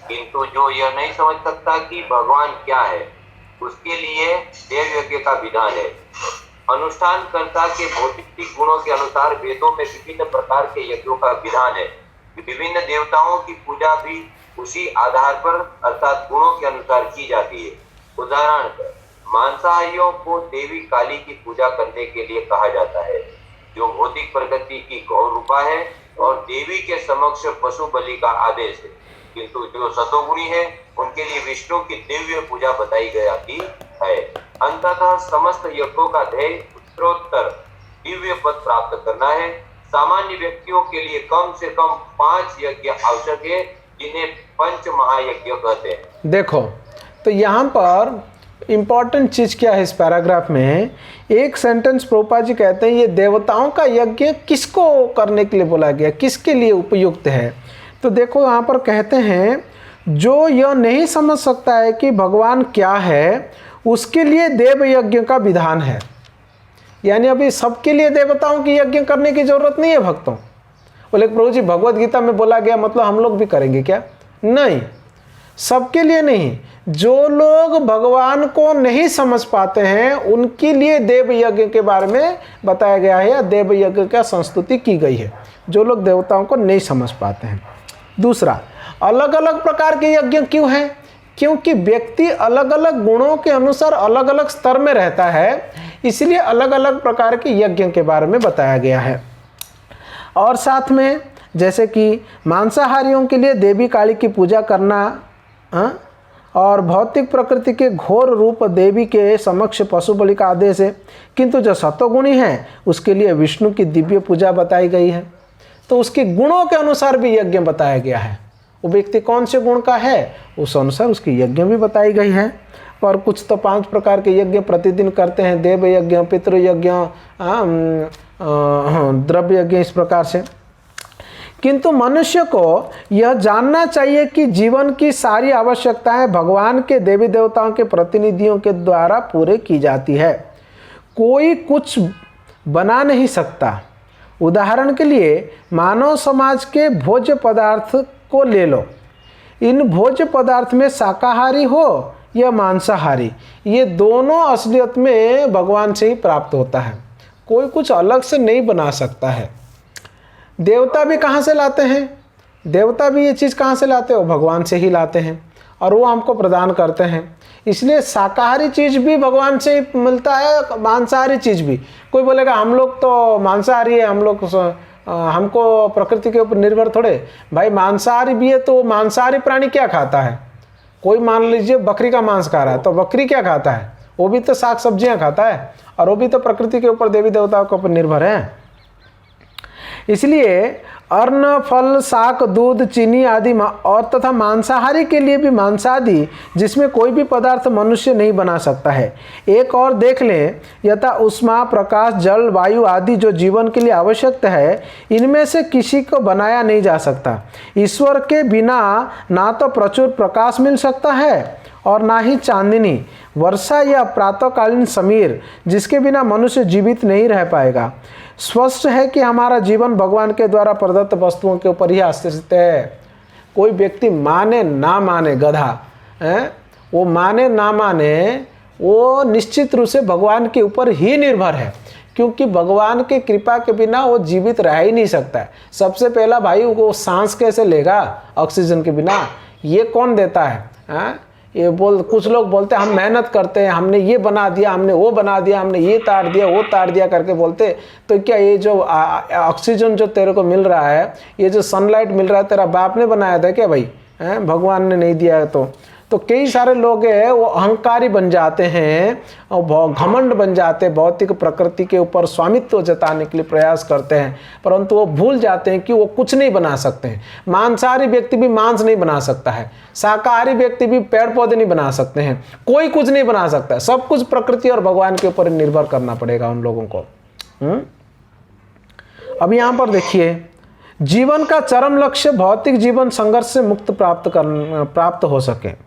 [SPEAKER 5] किंतु जो यह नहीं समझ सकता कि भगवान क्या है, उसके लिए देव यज्ञ का विधान है। अनुष्ठानकर्ता के भौतिक गुणों के अनुसार वेदों में विभिन्न प्रकार के यज्ञों का विधान है। विभिन्न देवताओं की पूजा भी उसी आधार पर अर्थात गुणों के अनुसार की जाती है। उदाहरण मांसाहारियों को देवी काली की पूजा करने के लिए कहा जाता है, जो भौतिक प्रकृति की गौर रूपा है, और देवी के समक्ष पशु बलि का आदेश है। किंतु जो सतोगुणी है उनके लिए विष्णु की दिव्य पूजा बताई गई है। अंततः समस्त यज्ञों का ध्येय उत्तरोत्तर दिव्य पद प्राप्त करना है। सामान्य व्यक्तियों के लिए कम से कम 5 यज्ञ आवश्यक है, जिन्हें पंच महायज्ञ कहते हैं।
[SPEAKER 1] देखो, तो यहाँ पर इम्पॉर्टेंट चीज़ क्या है इस पैराग्राफ में, एक सेंटेंस प्रभुपाद जी कहते हैं ये देवताओं का यज्ञ किसको करने के लिए बोला गया, किसके लिए उपयुक्त है। तो देखो यहाँ पर कहते हैं जो यह नहीं समझ सकता है कि भगवान क्या है, उसके लिए देव यज्ञ का विधान है। यानी अभी सबके लिए देवताओं की यज्ञ करने की जरूरत नहीं है भक्तों। बोले प्रभु जी भगवत गीता में बोला गया मतलब हम लोग भी करेंगे क्या? नहीं, सबके लिए नहीं। जो लोग भगवान को नहीं समझ पाते हैं उनके लिए देव यज्ञ के बारे में बताया गया है या देव यज्ञ का संस्तुति की गई है, जो लोग देवताओं को नहीं समझ पाते हैं। दूसरा, अलग अलग प्रकार के यज्ञ क्यों हैं? क्योंकि व्यक्ति अलग अलग गुणों के अनुसार अलग अलग स्तर में रहता है, इसलिए अलग अलग प्रकार के यज्ञ के बारे में बताया गया है। और साथ में जैसे कि मांसाहारियों के लिए देवी काली की पूजा करना और भौतिक प्रकृति के घोर रूप देवी के समक्ष पशु बलि का आदेश है। किंतु जो सतोगुणी है उसके लिए विष्णु की दिव्य पूजा बताई गई है। तो उसके गुणों के अनुसार भी यज्ञ बताया गया है। वो व्यक्ति कौन से गुण का है उस अनुसार उसकी यज्ञ भी बताई गई है। और कुछ तो 5 प्रकार के यज्ञ प्रतिदिन करते हैं, देव यज्ञ, पितृयज्ञ, द्रव्य यज्ञ, इस प्रकार से। किंतु मनुष्य को यह जानना चाहिए कि जीवन की सारी आवश्यकताएं भगवान के देवी देवताओं के प्रतिनिधियों के द्वारा पूरे की जाती है। कोई कुछ बना नहीं सकता। उदाहरण के लिए मानव समाज के भोज्य पदार्थ को ले लो। इन भोज्य पदार्थ में शाकाहारी हो या मांसाहारी, ये दोनों असलियत में भगवान से ही प्राप्त होता है। कोई कुछ अलग से नहीं बना सकता है। देवता भी कहाँ से लाते हैं? देवता भी ये चीज़ कहाँ से लाते हैं? वो भगवान से ही लाते हैं और वो हमको प्रदान करते हैं। इसलिए शाकाहारी चीज़ भी भगवान से ही मिलता है, मांसाहारी चीज़ भी। कोई बोलेगा हम लोग तो मांसाहारी है, हम लोग हमको प्रकृति के ऊपर निर्भर थोड़े। भाई मांसाहारी भी है तो मांसाहारी प्राणी क्या खाता है? कोई मान लीजिए बकरी का मांस खा रहा है तो बकरी क्या खाता है? वो भी तो साग सब्जियां खाता है और वो भी तो प्रकृति के ऊपर देवी देवताओं के ऊपर निर्भर है। इसलिए अन्न, फल, शाक, दूध, चीनी आदि और तथा मांसाहारी के लिए भी मांसादि जिसमें कोई भी पदार्थ मनुष्य नहीं बना सकता है। एक और देख लें, यथा उष्मा, प्रकाश, जल, वायु आदि जो जीवन के लिए आवश्यक है, इनमें से किसी को बनाया नहीं जा सकता। ईश्वर के बिना ना तो प्रचुर प्रकाश मिल सकता है और ना ही चांदनी, वर्षा या प्रातःकालीन समीर, जिसके बिना मनुष्य जीवित नहीं रह पाएगा। स्पष्ट है कि हमारा जीवन भगवान के द्वारा प्रदत्त वस्तुओं के ऊपर ही आश्रित है। कोई व्यक्ति माने ना माने, गधा है वो माने ना माने, वो निश्चित रूप से भगवान के ऊपर ही निर्भर है, क्योंकि भगवान की कृपा के बिना वो जीवित रह ही नहीं सकता है। सबसे पहला भाई वो सांस कैसे लेगा ऑक्सीजन के बिना? ये कौन देता है? ये कुछ लोग बोलते हैं हम मेहनत करते हैं, हमने ये बना दिया, हमने वो बना दिया, हमने ये तार दिया, वो तार दिया करके बोलते। तो क्या ये जो ऑक्सीजन जो तेरे को मिल रहा है, ये जो सनलाइट मिल रहा है, तेरा बाप ने बनाया था क्या भाई? भगवान ने नहीं दिया है तो कई सारे लोग हैं वो अहंकारी बन जाते हैं और घमंड बन जाते हैं, भौतिक प्रकृति के ऊपर स्वामित्व जताने के लिए प्रयास करते हैं, परंतु वो भूल जाते हैं कि वो कुछ नहीं बना सकते हैं। मांसाहारी व्यक्ति भी मांस नहीं बना सकता है, शाकाहारी व्यक्ति भी पेड़ पौधे नहीं बना सकते हैं, कोई कुछ नहीं बना सकता है। सब कुछ प्रकृति और भगवान के ऊपर निर्भर करना पड़ेगा उन लोगों को। अब यहाँ पर देखिए, जीवन का चरम लक्ष्य भौतिक जीवन संघर्ष से मुक्त प्राप्त हो सके।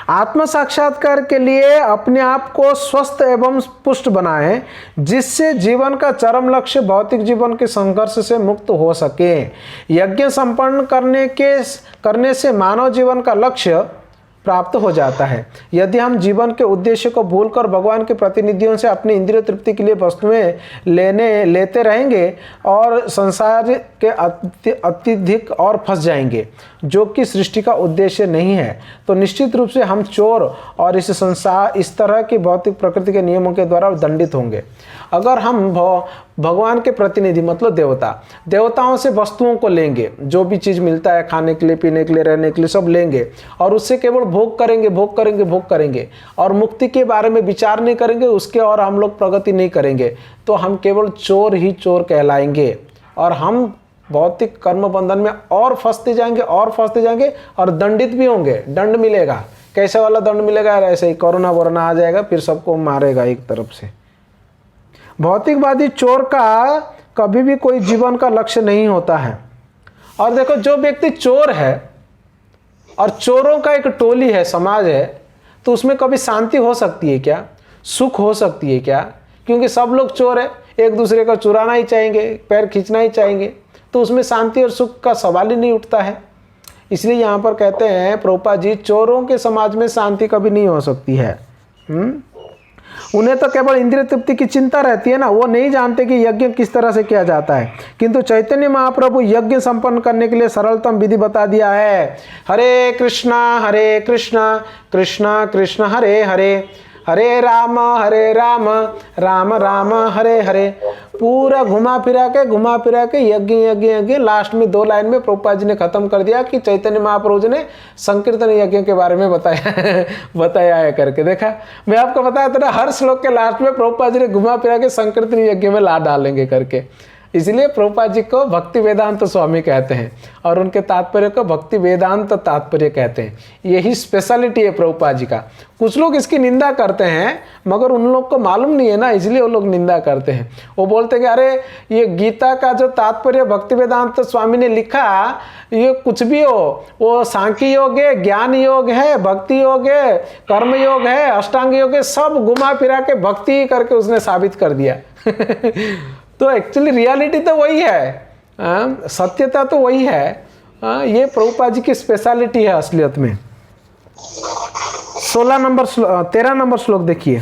[SPEAKER 1] आत्म साक्षात्कार के लिए अपने आप को स्वस्थ एवं पुष्ट बनाएं, जिससे जीवन का चरम लक्ष्य भौतिक जीवन के संघर्ष से मुक्त हो सके। यज्ञ संपन्न करने से मानव जीवन का लक्ष्य प्राप्त हो जाता है। यदि हम जीवन के उद्देश्य को भूलकर भगवान के प्रतिनिधियों से अपनी इंद्रिय तृप्ति के लिए वस्तुएं लेते रहेंगे और संसार के अत्यधिक और फंस जाएंगे, जो कि सृष्टि का उद्देश्य नहीं है, तो निश्चित रूप से हम चोर और इस तरह की भौतिक प्रकृति के नियमों के द्वारा दंडित होंगे। अगर हम भगवान के प्रतिनिधि मतलब देवताओं से वस्तुओं को लेंगे, जो भी चीज़ मिलता है खाने के लिए, पीने के लिए, रहने के लिए, सब लेंगे और उससे केवल भोग करेंगे और मुक्ति के बारे में विचार नहीं करेंगे, उसके और हम लोग प्रगति नहीं करेंगे, तो हम केवल चोर ही चोर कहलाएंगे और हम भौतिक कर्म बंधन में और फंसते जाएंगे और दंडित भी होंगे। दंड मिलेगा, कैसे वाला दंड मिलेगा? ऐसे ही कोरोना वोरोना आ जाएगा, फिर सबको मारेगा एक तरफ से। भौतिकवादी चोर का कभी भी कोई जीवन का लक्ष्य नहीं होता है। और देखो, जो व्यक्ति चोर है और चोरों का एक टोली है, समाज है, तो उसमें कभी शांति हो सकती है क्या? सुख हो सकती है क्या? क्योंकि सब लोग चोर है, एक दूसरे को चुराना ही चाहेंगे, पैर खींचना ही चाहेंगे, तो उसमें शांति और सुख का सवाल ही नहीं उठता है। इसलिए यहाँ पर कहते हैं प्रभुपाद जी, चोरों के समाज में शांति कभी नहीं हो सकती है। उन्हें तो केवल इंद्रिय तृप्ति की चिंता रहती है ना, वो नहीं जानते कि यज्ञ किस तरह से किया जाता है। किंतु चैतन्य महाप्रभु यज्ञ संपन्न करने के लिए सरलतम विधि बता दिया है। हरे कृष्णा कृष्णा कृष्ण हरे हरे, हरे राम राम राम हरे हरे। पूरा घुमा फिरा के यज्ञ लास्ट में 2 लाइन में प्रभुपाद जी ने खत्म कर दिया कि चैतन्य महाप्रभु जी ने संकीर्तन यज्ञ के बारे में बताया है करके। देखा, मैं आपको बताया था ना, हर श्लोक के लास्ट में प्रभुपाद जी ने घुमा फिरा के संकीर्तन यज्ञ में ला डालेंगे करके। इसलिए प्रभुपाद जी को भक्ति वेदांत स्वामी कहते हैं और उनके तात्पर्य को भक्ति वेदांत तात्पर्य कहते हैं। यही स्पेशलिटी है प्रभुपाद जी का। कुछ लोग इसकी निंदा करते हैं, मगर उन लोग को मालूम नहीं है ना, इसलिए वो लोग निंदा करते हैं। वो बोलते हैं कि अरे ये गीता का जो तात्पर्य भक्ति वेदांत स्वामी ने लिखा, ये कुछ भी हो, वो सांख्य योग है, ज्ञान योग है, भक्ति योग है, कर्म योग है, अष्टांग योग है, सब घुमा फिरा के भक्ति करके उसने साबित कर दिया। तो एक्चुअली रियलिटी तो वही है, सत्यता तो वही है। ये प्रभुपाद जी की स्पेशलिटी है असलियत में। 13 नंबर श्लोक देखिए।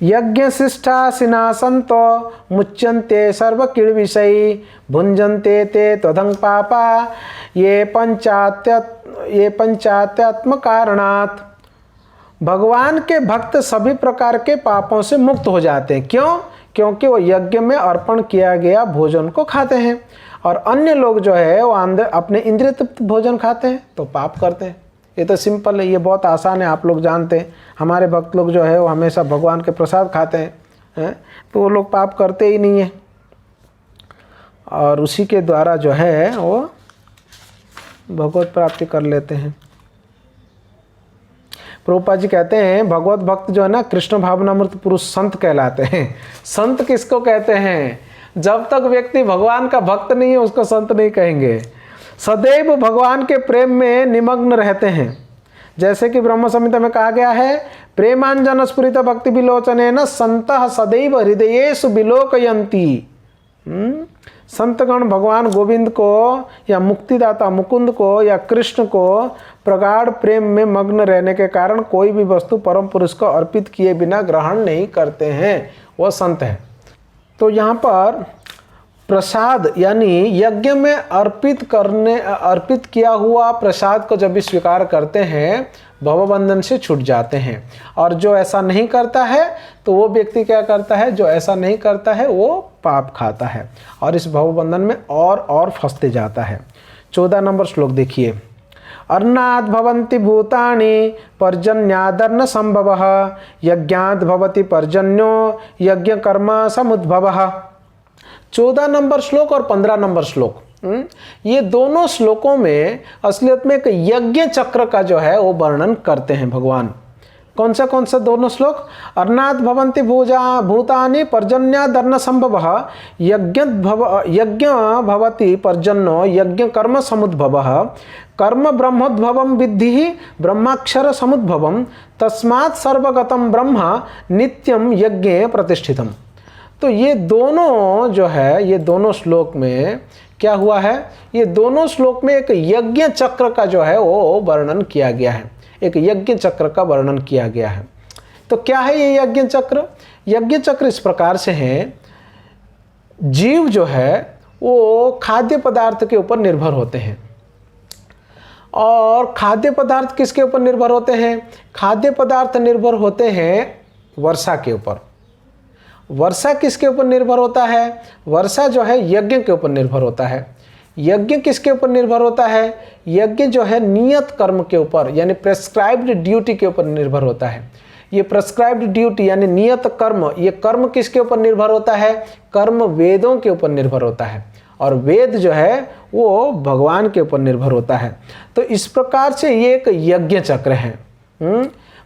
[SPEAKER 1] यज्ञ शिष्टा संतो मुच्यन्ते सर्व कीड़ विषयी भुंजन्ते ते त्वदंग पापा ये पंचात्यात्म कारणात्। भगवान के भक्त सभी प्रकार के पापों से मुक्त हो जाते हैं। क्यों? क्योंकि वो यज्ञ में अर्पण किया गया भोजन को खाते हैं, और अन्य लोग जो है वो अपने इंद्रिय तृप्त भोजन खाते हैं तो पाप करते हैं। ये तो सिंपल है, ये बहुत आसान है, आप लोग जानते हैं। हमारे भक्त लोग जो है वो हमेशा भगवान के प्रसाद खाते हैं, तो वो लोग पाप करते ही नहीं है, और उसी के द्वारा जो है वो भगवत प्राप्ति कर लेते हैं। प्रभुपाद जी कहते हैं भगवत भक्त जो है ना, कृष्ण भावनामृत पुरुष संत कहलाते हैं। संत किसको कहते हैं? जब तक व्यक्ति भगवान का भक्त नहीं है उसको संत नहीं कहेंगे। सदैव भगवान के प्रेम में निमग्न रहते हैं, जैसे कि ब्रह्म संहिता में कहा गया है, प्रेमांजन स्फुरित भक्ति विलोचनेन संतः सदैव हृदयेषु विलोकयन्ति। संतगण भगवान गोविंद को या मुक्तिदाता मुकुंद को या कृष्ण को प्रगाढ़ प्रेम में मग्न रहने के कारण कोई भी वस्तु परम पुरुष को अर्पित किए बिना ग्रहण नहीं करते हैं, वो संत है। तो यहाँ पर प्रसाद यानी यज्ञ में अर्पित किया हुआ प्रसाद को जब भी स्वीकार करते हैं भवबंधन से छूट जाते हैं। और जो ऐसा नहीं करता है तो वो व्यक्ति क्या करता है? जो ऐसा नहीं करता है वो पाप खाता है और इस भवबंधन में और फंसते जाता है। 14 नंबर श्लोक देखिए। अर्नाद भवन्ति भूतानि पर्जन्यादर्ण संभवः यज्ञाद भवति पर्जन्यो यज्ञ कर्म समुद्भवः। 14 नंबर श्लोक और 15 नंबर श्लोक, ये दोनों श्लोकों में असलियत में एक यज्ञ चक्र का जो है वो वर्णन करते हैं भगवान। कौन सा दोनों श्लोक? अर्नाद भवन्ति भूतानि पर्जन्यादर्ण संभवः यज्ञ भवति पर्जन्यो यज्ञ कर्म समुद्भवः कर्म ब्रह्मोद्भवं विद्धि ब्रह्माक्षर समुद्भवं तस्मात् सर्वगतं ब्रह्म नित्यं यज्ञे प्रतिष्ठितम्। तो ये दोनों जो है, ये दोनों श्लोक में क्या हुआ है, ये दोनों श्लोक में एक यज्ञ चक्र का जो है वो वर्णन किया गया है, एक यज्ञ चक्र का वर्णन किया गया है। तो क्या है ये यज्ञ चक्र? यज्ञ चक्र इस प्रकार से है, जीव जो है वो खाद्य पदार्थ के ऊपर निर्भर होते हैं। और खाद्य पदार्थ किसके ऊपर निर्भर होते हैं? खाद्य पदार्थ निर्भर होते हैं वर्षा के ऊपर। वर्षा किसके ऊपर निर्भर होता है? वर्षा जो है यज्ञ के ऊपर निर्भर होता है। यज्ञ किसके ऊपर निर्भर होता है? यज्ञ जो है नियत कर्म के ऊपर यानी प्रेस्क्राइब्ड ड्यूटी के ऊपर निर्भर होता है। ये प्रेस्क्राइब्ड ड्यूटी यानी नियत कर्म, ये कर्म किसके ऊपर निर्भर होता है? कर्म वेदों के ऊपर निर्भर होता है, और वेद जो है वो भगवान के ऊपर निर्भर होता है। तो इस प्रकार से ये एक यज्ञ चक्र है।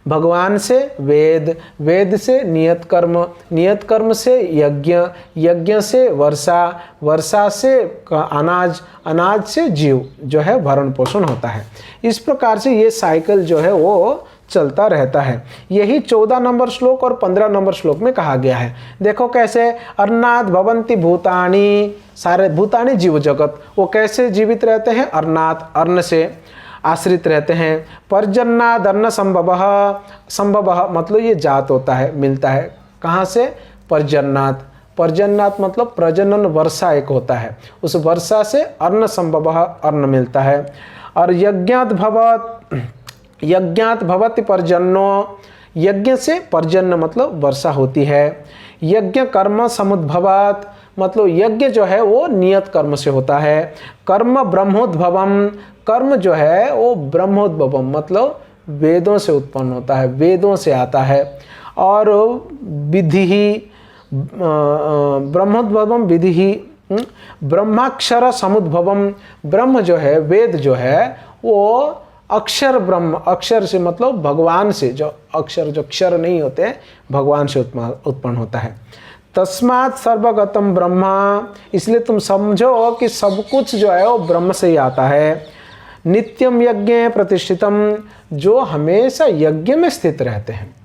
[SPEAKER 1] भगवान से वेद, वेद से नियत कर्म, नियत कर्म से यज्ञ, यज्ञ से वर्षा, वर्षा से अनाज, अनाज से जीव जो है भरण पोषण होता है। इस प्रकार से ये साइकिल जो है वो चलता रहता है। यही 14 नंबर श्लोक और 15 नंबर श्लोक में कहा गया है। देखो कैसे, अर्नाद भवन्ति भूतानि, सारे भूतानि जीव जगत वो कैसे जीवित रहते हैं? अर्नाद, अन्न से आश्रित रहते हैं। पर्जन्नाद अन्न संभवः, संभवः मतलब ये जात होता है, मिलता है कहाँ से? पर्जन्नाद, पर्जन्नाद मतलब प्रजनन वर्षा एक होता है, उस वर्षा से अन्न संभवः अन्न मिलता है। और यज्ञात भवत, यज्ञात भवति पर्जन्नो, यज्ञ से पर्जन्य मतलब वर्षा होती है। यज्ञ कर्म समुद्भवात मतलब यज्ञ जो है वो नियत कर्म से होता है। कर्म ब्रह्मोद्भवम, कर्म जो है वो ब्रह्मोद्भवम मतलब वेदों से उत्पन्न होता है, वेदों से आता है। और विधि ही ब्रह्मोद्भवम विधि ही ब्रह्माक्षर समुद्भवम, ब्रह्म जो है वेद जो है वो अक्षर ब्रह्म, अक्षर से मतलब भगवान से, जो अक्षर जो क्षर नहीं होते भगवान से उत्पन्न होता है। तस्मात् सर्वगतम ब्रह्मा, इसलिए तुम समझो कि सब कुछ जो है वो ब्रह्म से ही आता है। नित्यम यज्ञ प्रतिष्ठितम, जो हमेशा यज्ञ में स्थित रहते हैं।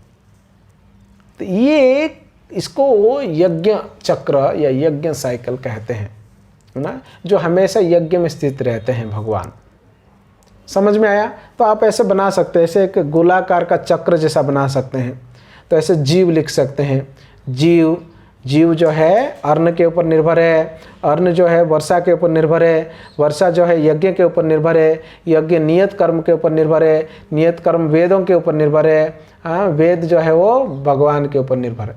[SPEAKER 1] तो ये इसको यज्ञ चक्र या यज्ञ साइकिल कहते हैं ना, जो हमेशा यज्ञ में स्थित रहते हैं भगवान। समझ में आया? तो आप ऐसे बना सकते हैं, ऐसे एक गोलाकार का चक्र जैसा बना सकते हैं। तो ऐसे जीव लिख सकते हैं। जीव, जीव जो है अन्न के ऊपर निर्भर है, अन्न जो है वर्षा के ऊपर निर्भर है, वर्षा जो है यज्ञ के ऊपर निर्भर है, यज्ञ नियत कर्म के ऊपर निर्भर है, नियत कर्म वेदों के ऊपर निर्भर है। हाँ, वेद जो है वो भगवान के ऊपर निर्भर है,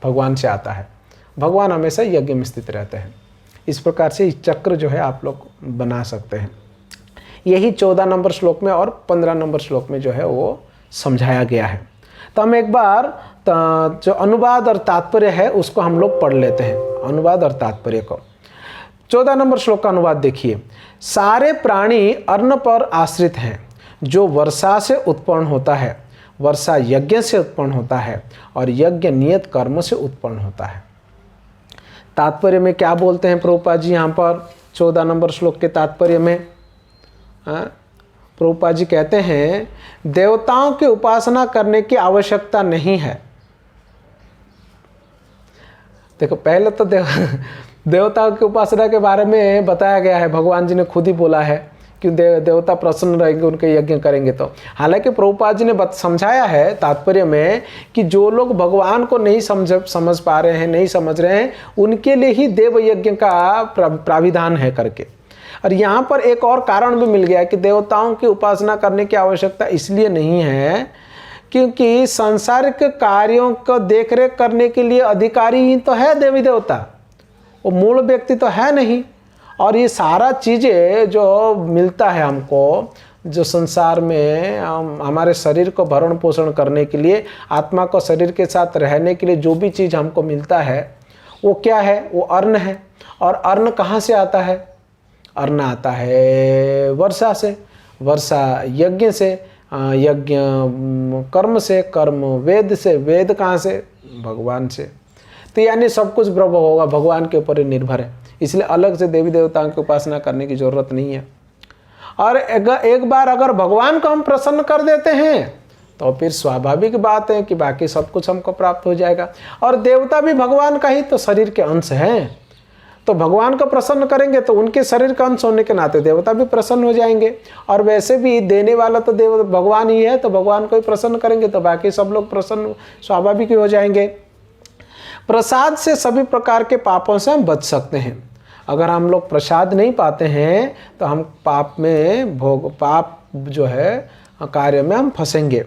[SPEAKER 1] भगवान से आता है। भगवान हमेशा यज्ञ में स्थित रहते हैं। इस प्रकार से चक्र जो है आप लोग बना सकते हैं। यही 14 नंबर श्लोक में और 15 नंबर श्लोक में जो है वो समझाया गया है। तो हम एक बार जो अनुवाद और तात्पर्य है उसको हम लोग पढ़ लेते हैं, अनुवाद और तात्पर्य को। 14 नंबर श्लोक का अनुवाद देखिए। सारे प्राणी अन्न पर आश्रित हैं, जो वर्षा से उत्पन्न होता है, वर्षा यज्ञ से उत्पन्न होता है और यज्ञ नियत कर्म से उत्पन्न होता है। तात्पर्य में क्या बोलते हैं प्रभुपाद जी यहाँ पर 14 नंबर श्लोक के तात्पर्य में? प्रभुपाद जी कहते हैं देवताओं की उपासना करने की आवश्यकता नहीं है। देखो पहले तो देवताओं की उपासना के बारे में बताया गया है, भगवान जी ने खुद ही बोला है कि देवता प्रसन्न रहेंगे उनके यज्ञ करेंगे। तो हालांकि प्रभुपाद जी ने समझाया है तात्पर्य में कि जो लोग भगवान को नहीं समझ पा रहे हैं, नहीं समझ रहे हैं, उनके लिए ही देव यज्ञ का प्राविधान है करके। और यहाँ पर एक और कारण भी मिल गया कि देवताओं की उपासना करने की आवश्यकता इसलिए नहीं है क्योंकि सांसारिक कार्यों को देखरेख करने के लिए अधिकारी ही तो है देवी देवता, वो मूल व्यक्ति तो है नहीं। और ये सारा चीज़ें जो मिलता है हमको, जो संसार में हमारे शरीर को भरण पोषण करने के लिए, आत्मा को शरीर के साथ रहने के लिए जो भी चीज़ हमको मिलता है वो क्या है? वो अन्न है। और अन्न कहाँ से आता है? अन्न आता है वर्षा से, वर्षा यज्ञ से, यज्ञ कर्म से, कर्म वेद से, वेद कहाँ से? भगवान से। तो यानी सब कुछ ब्रह्म होगा, भगवान के ऊपर ही निर्भर है। इसलिए अलग से देवी देवताओं की उपासना करने की जरूरत नहीं है। और एक बार अगर भगवान को हम प्रसन्न कर देते हैं तो फिर स्वाभाविक बात है कि बाकी सब कुछ हमको प्राप्त हो जाएगा। और देवता भी भगवान का ही तो शरीर के अंश हैं, तो भगवान को प्रसन्न करेंगे तो उनके शरीर का अंश होने के नाते देवता भी प्रसन्न हो जाएंगे। और वैसे भी देने वाला तो देव भगवान ही है, तो भगवान को ही प्रसन्न करेंगे तो बाकी सब लोग प्रसन्न स्वाभाविक ही हो जाएंगे। प्रसाद से सभी प्रकार के पापों से हम बच सकते हैं। अगर हम लोग प्रसाद नहीं पाते हैं तो हम पाप में पाप जो है कार्य में हम फंसेंगे।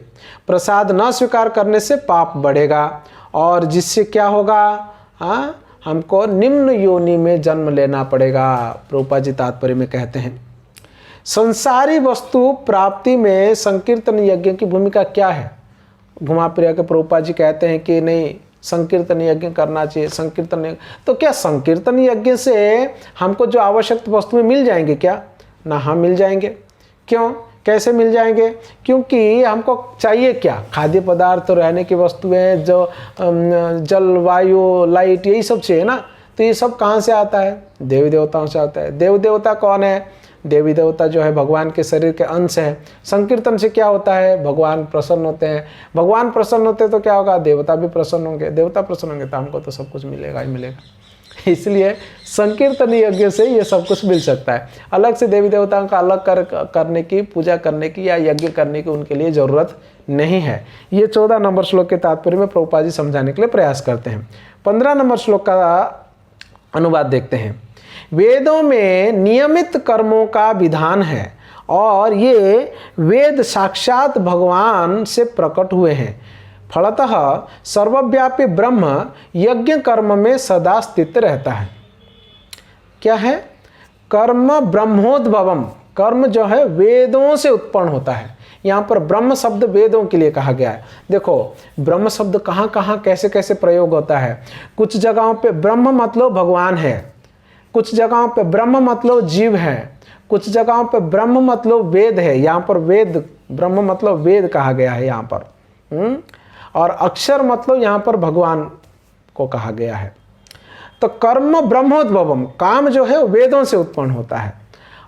[SPEAKER 1] प्रसाद न स्वीकार करने से पाप बढ़ेगा और जिससे क्या होगा, हमको निम्न योनि में जन्म लेना पड़ेगा। प्रभुपाद जी तात्पर्य में कहते हैं संसारी वस्तु प्राप्ति में संकीर्तन यज्ञ की भूमिका क्या है। घुमा फिरा के प्रभुपाद जी कहते हैं कि नहीं, संकीर्तन यज्ञ करना चाहिए। संकीर्तन यज्ञ तो क्या संकीर्तन यज्ञ से हमको जो आवश्यक वस्तुएं मिल जाएंगे क्या? ना, हाँ मिल जाएंगे। क्यों, कैसे मिल जाएंगे? क्योंकि हमको चाहिए क्या? खाद्य पदार्थ, रहने की वस्तुएं, जो जल, वायु, लाइट, यही सब चाहिए ना। तो ये सब कहाँ से आता है? देवी देवताओं से आता है। देव देवता कौन है? देवी देवता जो है भगवान के शरीर के अंश है। संकीर्तन से क्या होता है? भगवान प्रसन्न होते हैं। भगवान प्रसन्न होते तो क्या होगा? देवता भी प्रसन्न होंगे। देवता प्रसन्न होंगे तो हमको तो सब कुछ मिलेगा ही मिलेगा। इसलिए संकीर्तन यज्ञ से ये सब कुछ मिल सकता है। अलग से देवी देवताओं का अलग करने की, पूजा करने की या यज्ञ करने की उनके लिए ज़रूरत नहीं है। ये 14 नंबर श्लोक के तात्पर्य में प्रभुपाद जी समझाने के लिए प्रयास करते हैं। 15 नंबर श्लोक का अनुवाद देखते हैं। वेदों में नियमित कर्मों का विधान है और ये वेद साक्षात भगवान से प्रकट हुए हैं। फलतः सर्वव्यापी ब्रह्म यज्ञ कर्म में सदा स्थित रहता है। क्या है? कर्म ब्रह्मोद्भवम। कर्म जो है वेदों से उत्पन्न होता है। यहाँ पर ब्रह्म शब्द वेदों के लिए कहा गया है। देखो ब्रह्म शब्द कहाँ कहाँ कैसे कैसे प्रयोग होता है। कुछ जगहों पे ब्रह्म मतलब भगवान है, कुछ जगहों पे ब्रह्म मतलब जीव है, कुछ जगहों पे ब्रह्म मतलब वेद है। यहाँ पर वेद, ब्रह्म मतलब वेद कहा गया है यहाँ पर। और अक्षर मतलब यहाँ पर भगवान को कहा गया है। तो कर्म ब्रह्मोद्भवम, काम जो है वेदों से उत्पन्न होता है।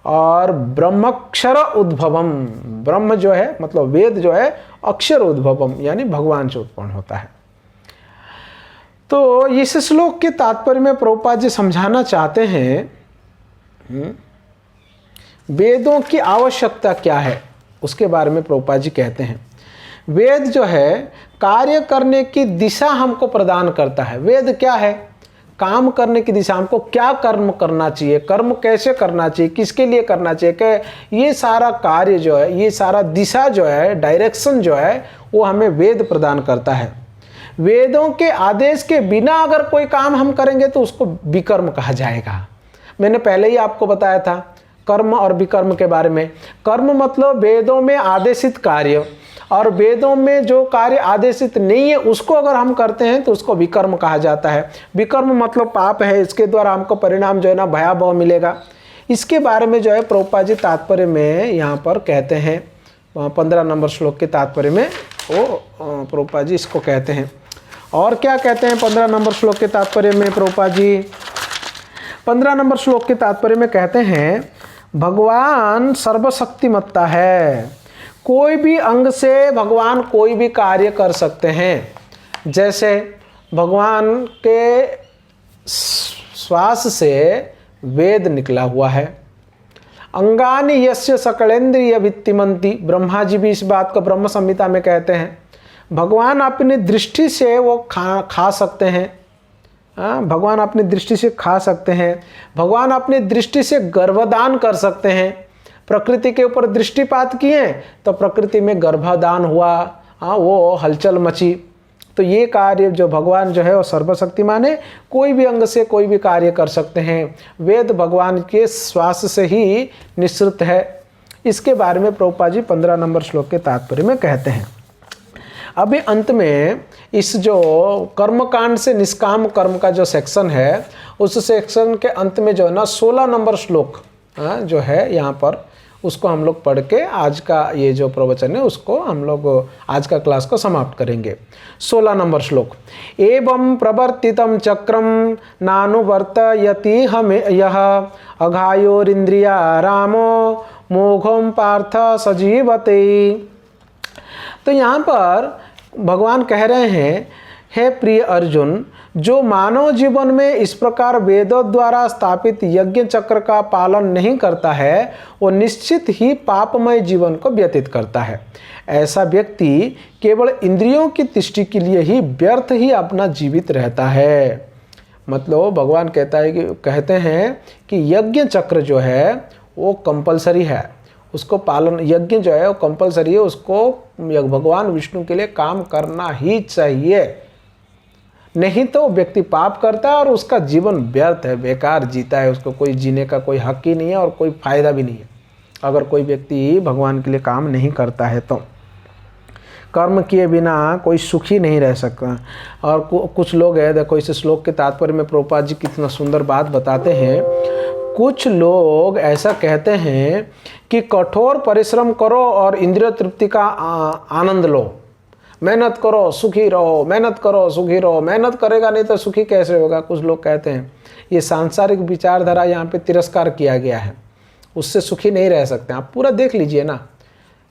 [SPEAKER 1] और ब्रह्मक्षर उद्भवम, ब्रह्म जो है मतलब वेद जो है अक्षर उद्भवम यानी भगवान से उत्पन्न होता है। तो इस श्लोक के तात्पर्य में प्रभुपाद जी समझाना चाहते हैं वेदों की आवश्यकता क्या है, उसके बारे में प्रभुपाद जी कहते हैं वेद जो है कार्य करने की दिशा हमको प्रदान करता है। वेद क्या है? काम करने की दिशा, हमको क्या कर्म करना चाहिए, कर्म कैसे करना चाहिए, किसके लिए करना चाहिए, कि ये सारा कार्य जो है, ये सारा दिशा जो है, डायरेक्शन जो है, वो हमें वेद प्रदान करता है। वेदों के आदेश के बिना अगर कोई काम हम करेंगे तो उसको विकर्म कहा जाएगा। मैंने पहले ही आपको बताया था कर्म और विकर्म के बारे में। कर्म मतलब वेदों में आदेशित कार्य, और वेदों में जो कार्य आदेशित नहीं है उसको अगर हम करते हैं तो उसको विकर्म कहा जाता है। विकर्म मतलब पाप है, इसके द्वारा हमको परिणाम जो है ना भयावह मिलेगा। इसके बारे में जो है प्रभुपाद जी तात्पर्य में यहाँ पर कहते हैं 15 नंबर श्लोक के तात्पर्य में वो प्रभुपाद जी इसको कहते हैं। और क्या कहते हैं 15 नंबर श्लोक के तात्पर्य में प्रभुपाद जी? 15 नंबर श्लोक के तात्पर्य में कहते हैं भगवान सर्वशक्तिमत्ता है। कोई भी अंग से भगवान कोई भी कार्य कर सकते हैं। जैसे भगवान के श्वास से वेद निकला हुआ है। अंगानि यस्य सकलेन्द्रिय वित्तिमंती, ब्रह्मा जी भी इस बात को ब्रह्म संहिता में कहते हैं। भगवान अपनी दृष्टि से वो खा सकते हैं। भगवान अपनी दृष्टि से खा सकते हैं। भगवान अपनी दृष्टि से गर्भदान कर सकते हैं। प्रकृति के ऊपर दृष्टिपात किए तो प्रकृति में गर्भदान हुआ, वो हलचल मची। तो ये कार्य जो भगवान जो है वो सर्वशक्तिमान है, कोई भी अंग से कोई भी कार्य कर सकते हैं। वेद भगवान के श्वास से ही निःसृत है। इसके बारे में प्रभुपाद जी 15 नंबर श्लोक के तात्पर्य में कहते हैं। अभी अंत में इस जो कर्मकांड से निष्काम कर्म का जो सेक्शन है, उस सेक्शन के अंत में जो है ना 16 नंबर श्लोक जो है यहाँ पर, उसको हम लोग पढ़ के आज का ये जो प्रवचन है उसको हम लोग आज का क्लास को समाप्त करेंगे। 16 नंबर श्लोक। एवं प्रवर्तितम चक्रम नानुवर्तयति हम यह अघायोरिंद्रिया रामो मोघम पार्थ सजीवते। तो यहाँ पर भगवान कह रहे हैं, हे प्रिय अर्जुन, जो मानव जीवन में इस प्रकार वेदों द्वारा स्थापित यज्ञ चक्र का पालन नहीं करता है, वो निश्चित ही पापमय जीवन को व्यतीत करता है। ऐसा व्यक्ति केवल इंद्रियों की तुष्टि के लिए ही व्यर्थ ही अपना जीवित रहता है। मतलब भगवान कहते हैं कि यज्ञ चक्र जो है वो कंपलसरी है, उसको पालन, यज्ञ जो है वो कंपलसरी है, उसको भगवान विष्णु के लिए काम करना ही चाहिए, नहीं तो व्यक्ति पाप करता है और उसका जीवन व्यर्थ है, बेकार जीता है, उसको कोई जीने का कोई हक ही नहीं है और कोई फायदा भी नहीं है अगर कोई व्यक्ति भगवान के लिए काम नहीं करता है। तो कर्म किए बिना कोई सुखी नहीं रह सकता। और कुछ लोग हैं, देखो इस श्लोक के तात्पर्य में प्रभुपाद जी कितना सुंदर बात बताते हैं। कुछ लोग ऐसा कहते हैं कि कठोर परिश्रम करो और इंद्रिय तृप्ति का आनंद लो, मेहनत करो सुखी रहो, मेहनत करो सुखी रहो, मेहनत करेगा नहीं तो सुखी कैसे होगा। कुछ लोग कहते हैं, ये सांसारिक विचारधारा यहाँ पे तिरस्कार किया गया है, उससे सुखी नहीं रह सकते। आप पूरा देख लीजिए ना,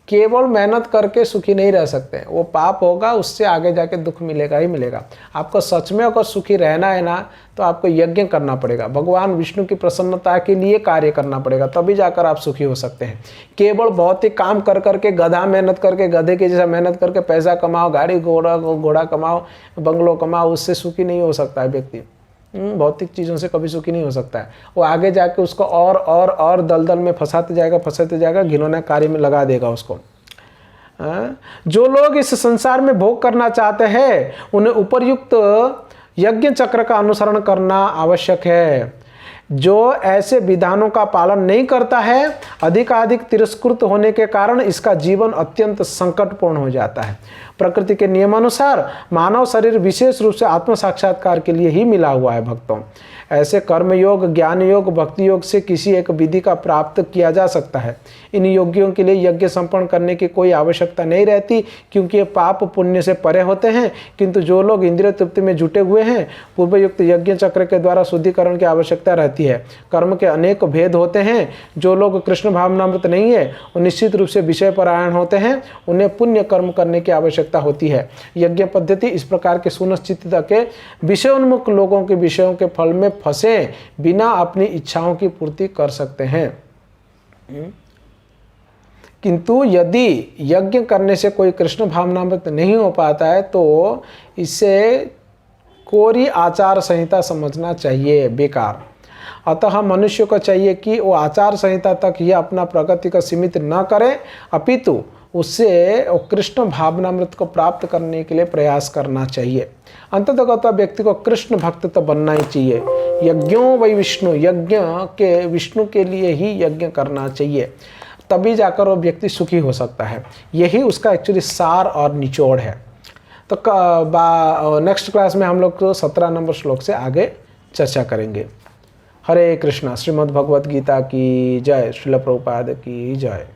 [SPEAKER 1] केवल मेहनत करके सुखी नहीं रह सकते, वो पाप होगा, उससे आगे जाके दुख मिलेगा ही मिलेगा। आपको सच में अगर सुखी रहना है ना तो आपको यज्ञ करना पड़ेगा, भगवान विष्णु की प्रसन्नता के लिए कार्य करना पड़ेगा, तभी जाकर आप सुखी हो सकते हैं। केवल बहुत ही काम कर करके, गधा मेहनत करके, गधे के जैसा मेहनत करके पैसा कमाओ, गाड़ी घोड़ा कमाओ, बंगलो कमाओ, उससे सुखी नहीं हो सकता है व्यक्ति। भौतिक चीज़ों से कभी सुखी नहीं हो सकता है। वो आगे जाके उसको और दलदल में फंसाते जाएगा, घिनौने कार्य में लगा देगा उसको। जो लोग इस संसार में भोग करना चाहते हैं उन्हें उपर्युक्त यज्ञ चक्र का अनुसरण करना आवश्यक है। जो ऐसे विधानों का पालन नहीं करता है, अधिकाधिक तिरस्कृत होने के कारण इसका जीवन अत्यंत संकटपूर्ण हो जाता है। प्रकृति के नियमानुसार मानव शरीर विशेष रूप से आत्म साक्षात्कार के लिए ही मिला हुआ है। भक्तों, ऐसे कर्म योग, ज्ञान योग, भक्ति योग से किसी एक विधि का प्राप्त किया जा सकता है। इन योगियों के लिए यज्ञ संपन्न करने की कोई आवश्यकता नहीं रहती, क्योंकि ये पाप पुण्य से परे होते हैं। किंतु जो लोग इंद्रिय तृप्ति में जुटे हुए हैं, पूर्वयुक्त यज्ञ चक्र के द्वारा शुद्धिकरण की आवश्यकता रहती है। कर्म के अनेक भेद होते हैं। जो लोग कृष्ण भावनामृत नहीं है, वो निश्चित रूप से विषय परायण होते हैं, उन्हें पुण्य कर्म करने की आवश्यकता होती है। यज्ञ पद्धति इस प्रकार के सुनिश्चित के विषयोन्मुख लोगों के विषयों के फल में फंसे बिना अपनी इच्छाओं की पूर्ति कर सकते हैं। किंतु यदि यज्ञ करने से कोई कृष्ण भावनामृत नहीं हो पाता है तो इसे कोरी आचार संहिता समझना चाहिए, बेकार। अतः मनुष्य को चाहिए कि वो आचार संहिता तक ही अपना प्रगति का सीमित न करे, अपितु उससे कृष्ण भावनामृत को प्राप्त करने के लिए प्रयास करना चाहिए। अंततः व्यक्ति को कृष्ण भक्त तो बनना ही चाहिए। यज्ञों वै विष्णु, यज्ञ के विष्णु के लिए ही यज्ञ करना चाहिए, तभी जाकर वो व्यक्ति सुखी हो सकता है। यही उसका एक्चुअली सार और निचोड़ है। तो नेक्स्ट क्लास में हम लोग 17 नंबर श्लोक से आगे चर्चा करेंगे। हरे कृष्णा। श्रीमद् भगवद गीता की जय। श्रील प्रभुपाद की जय।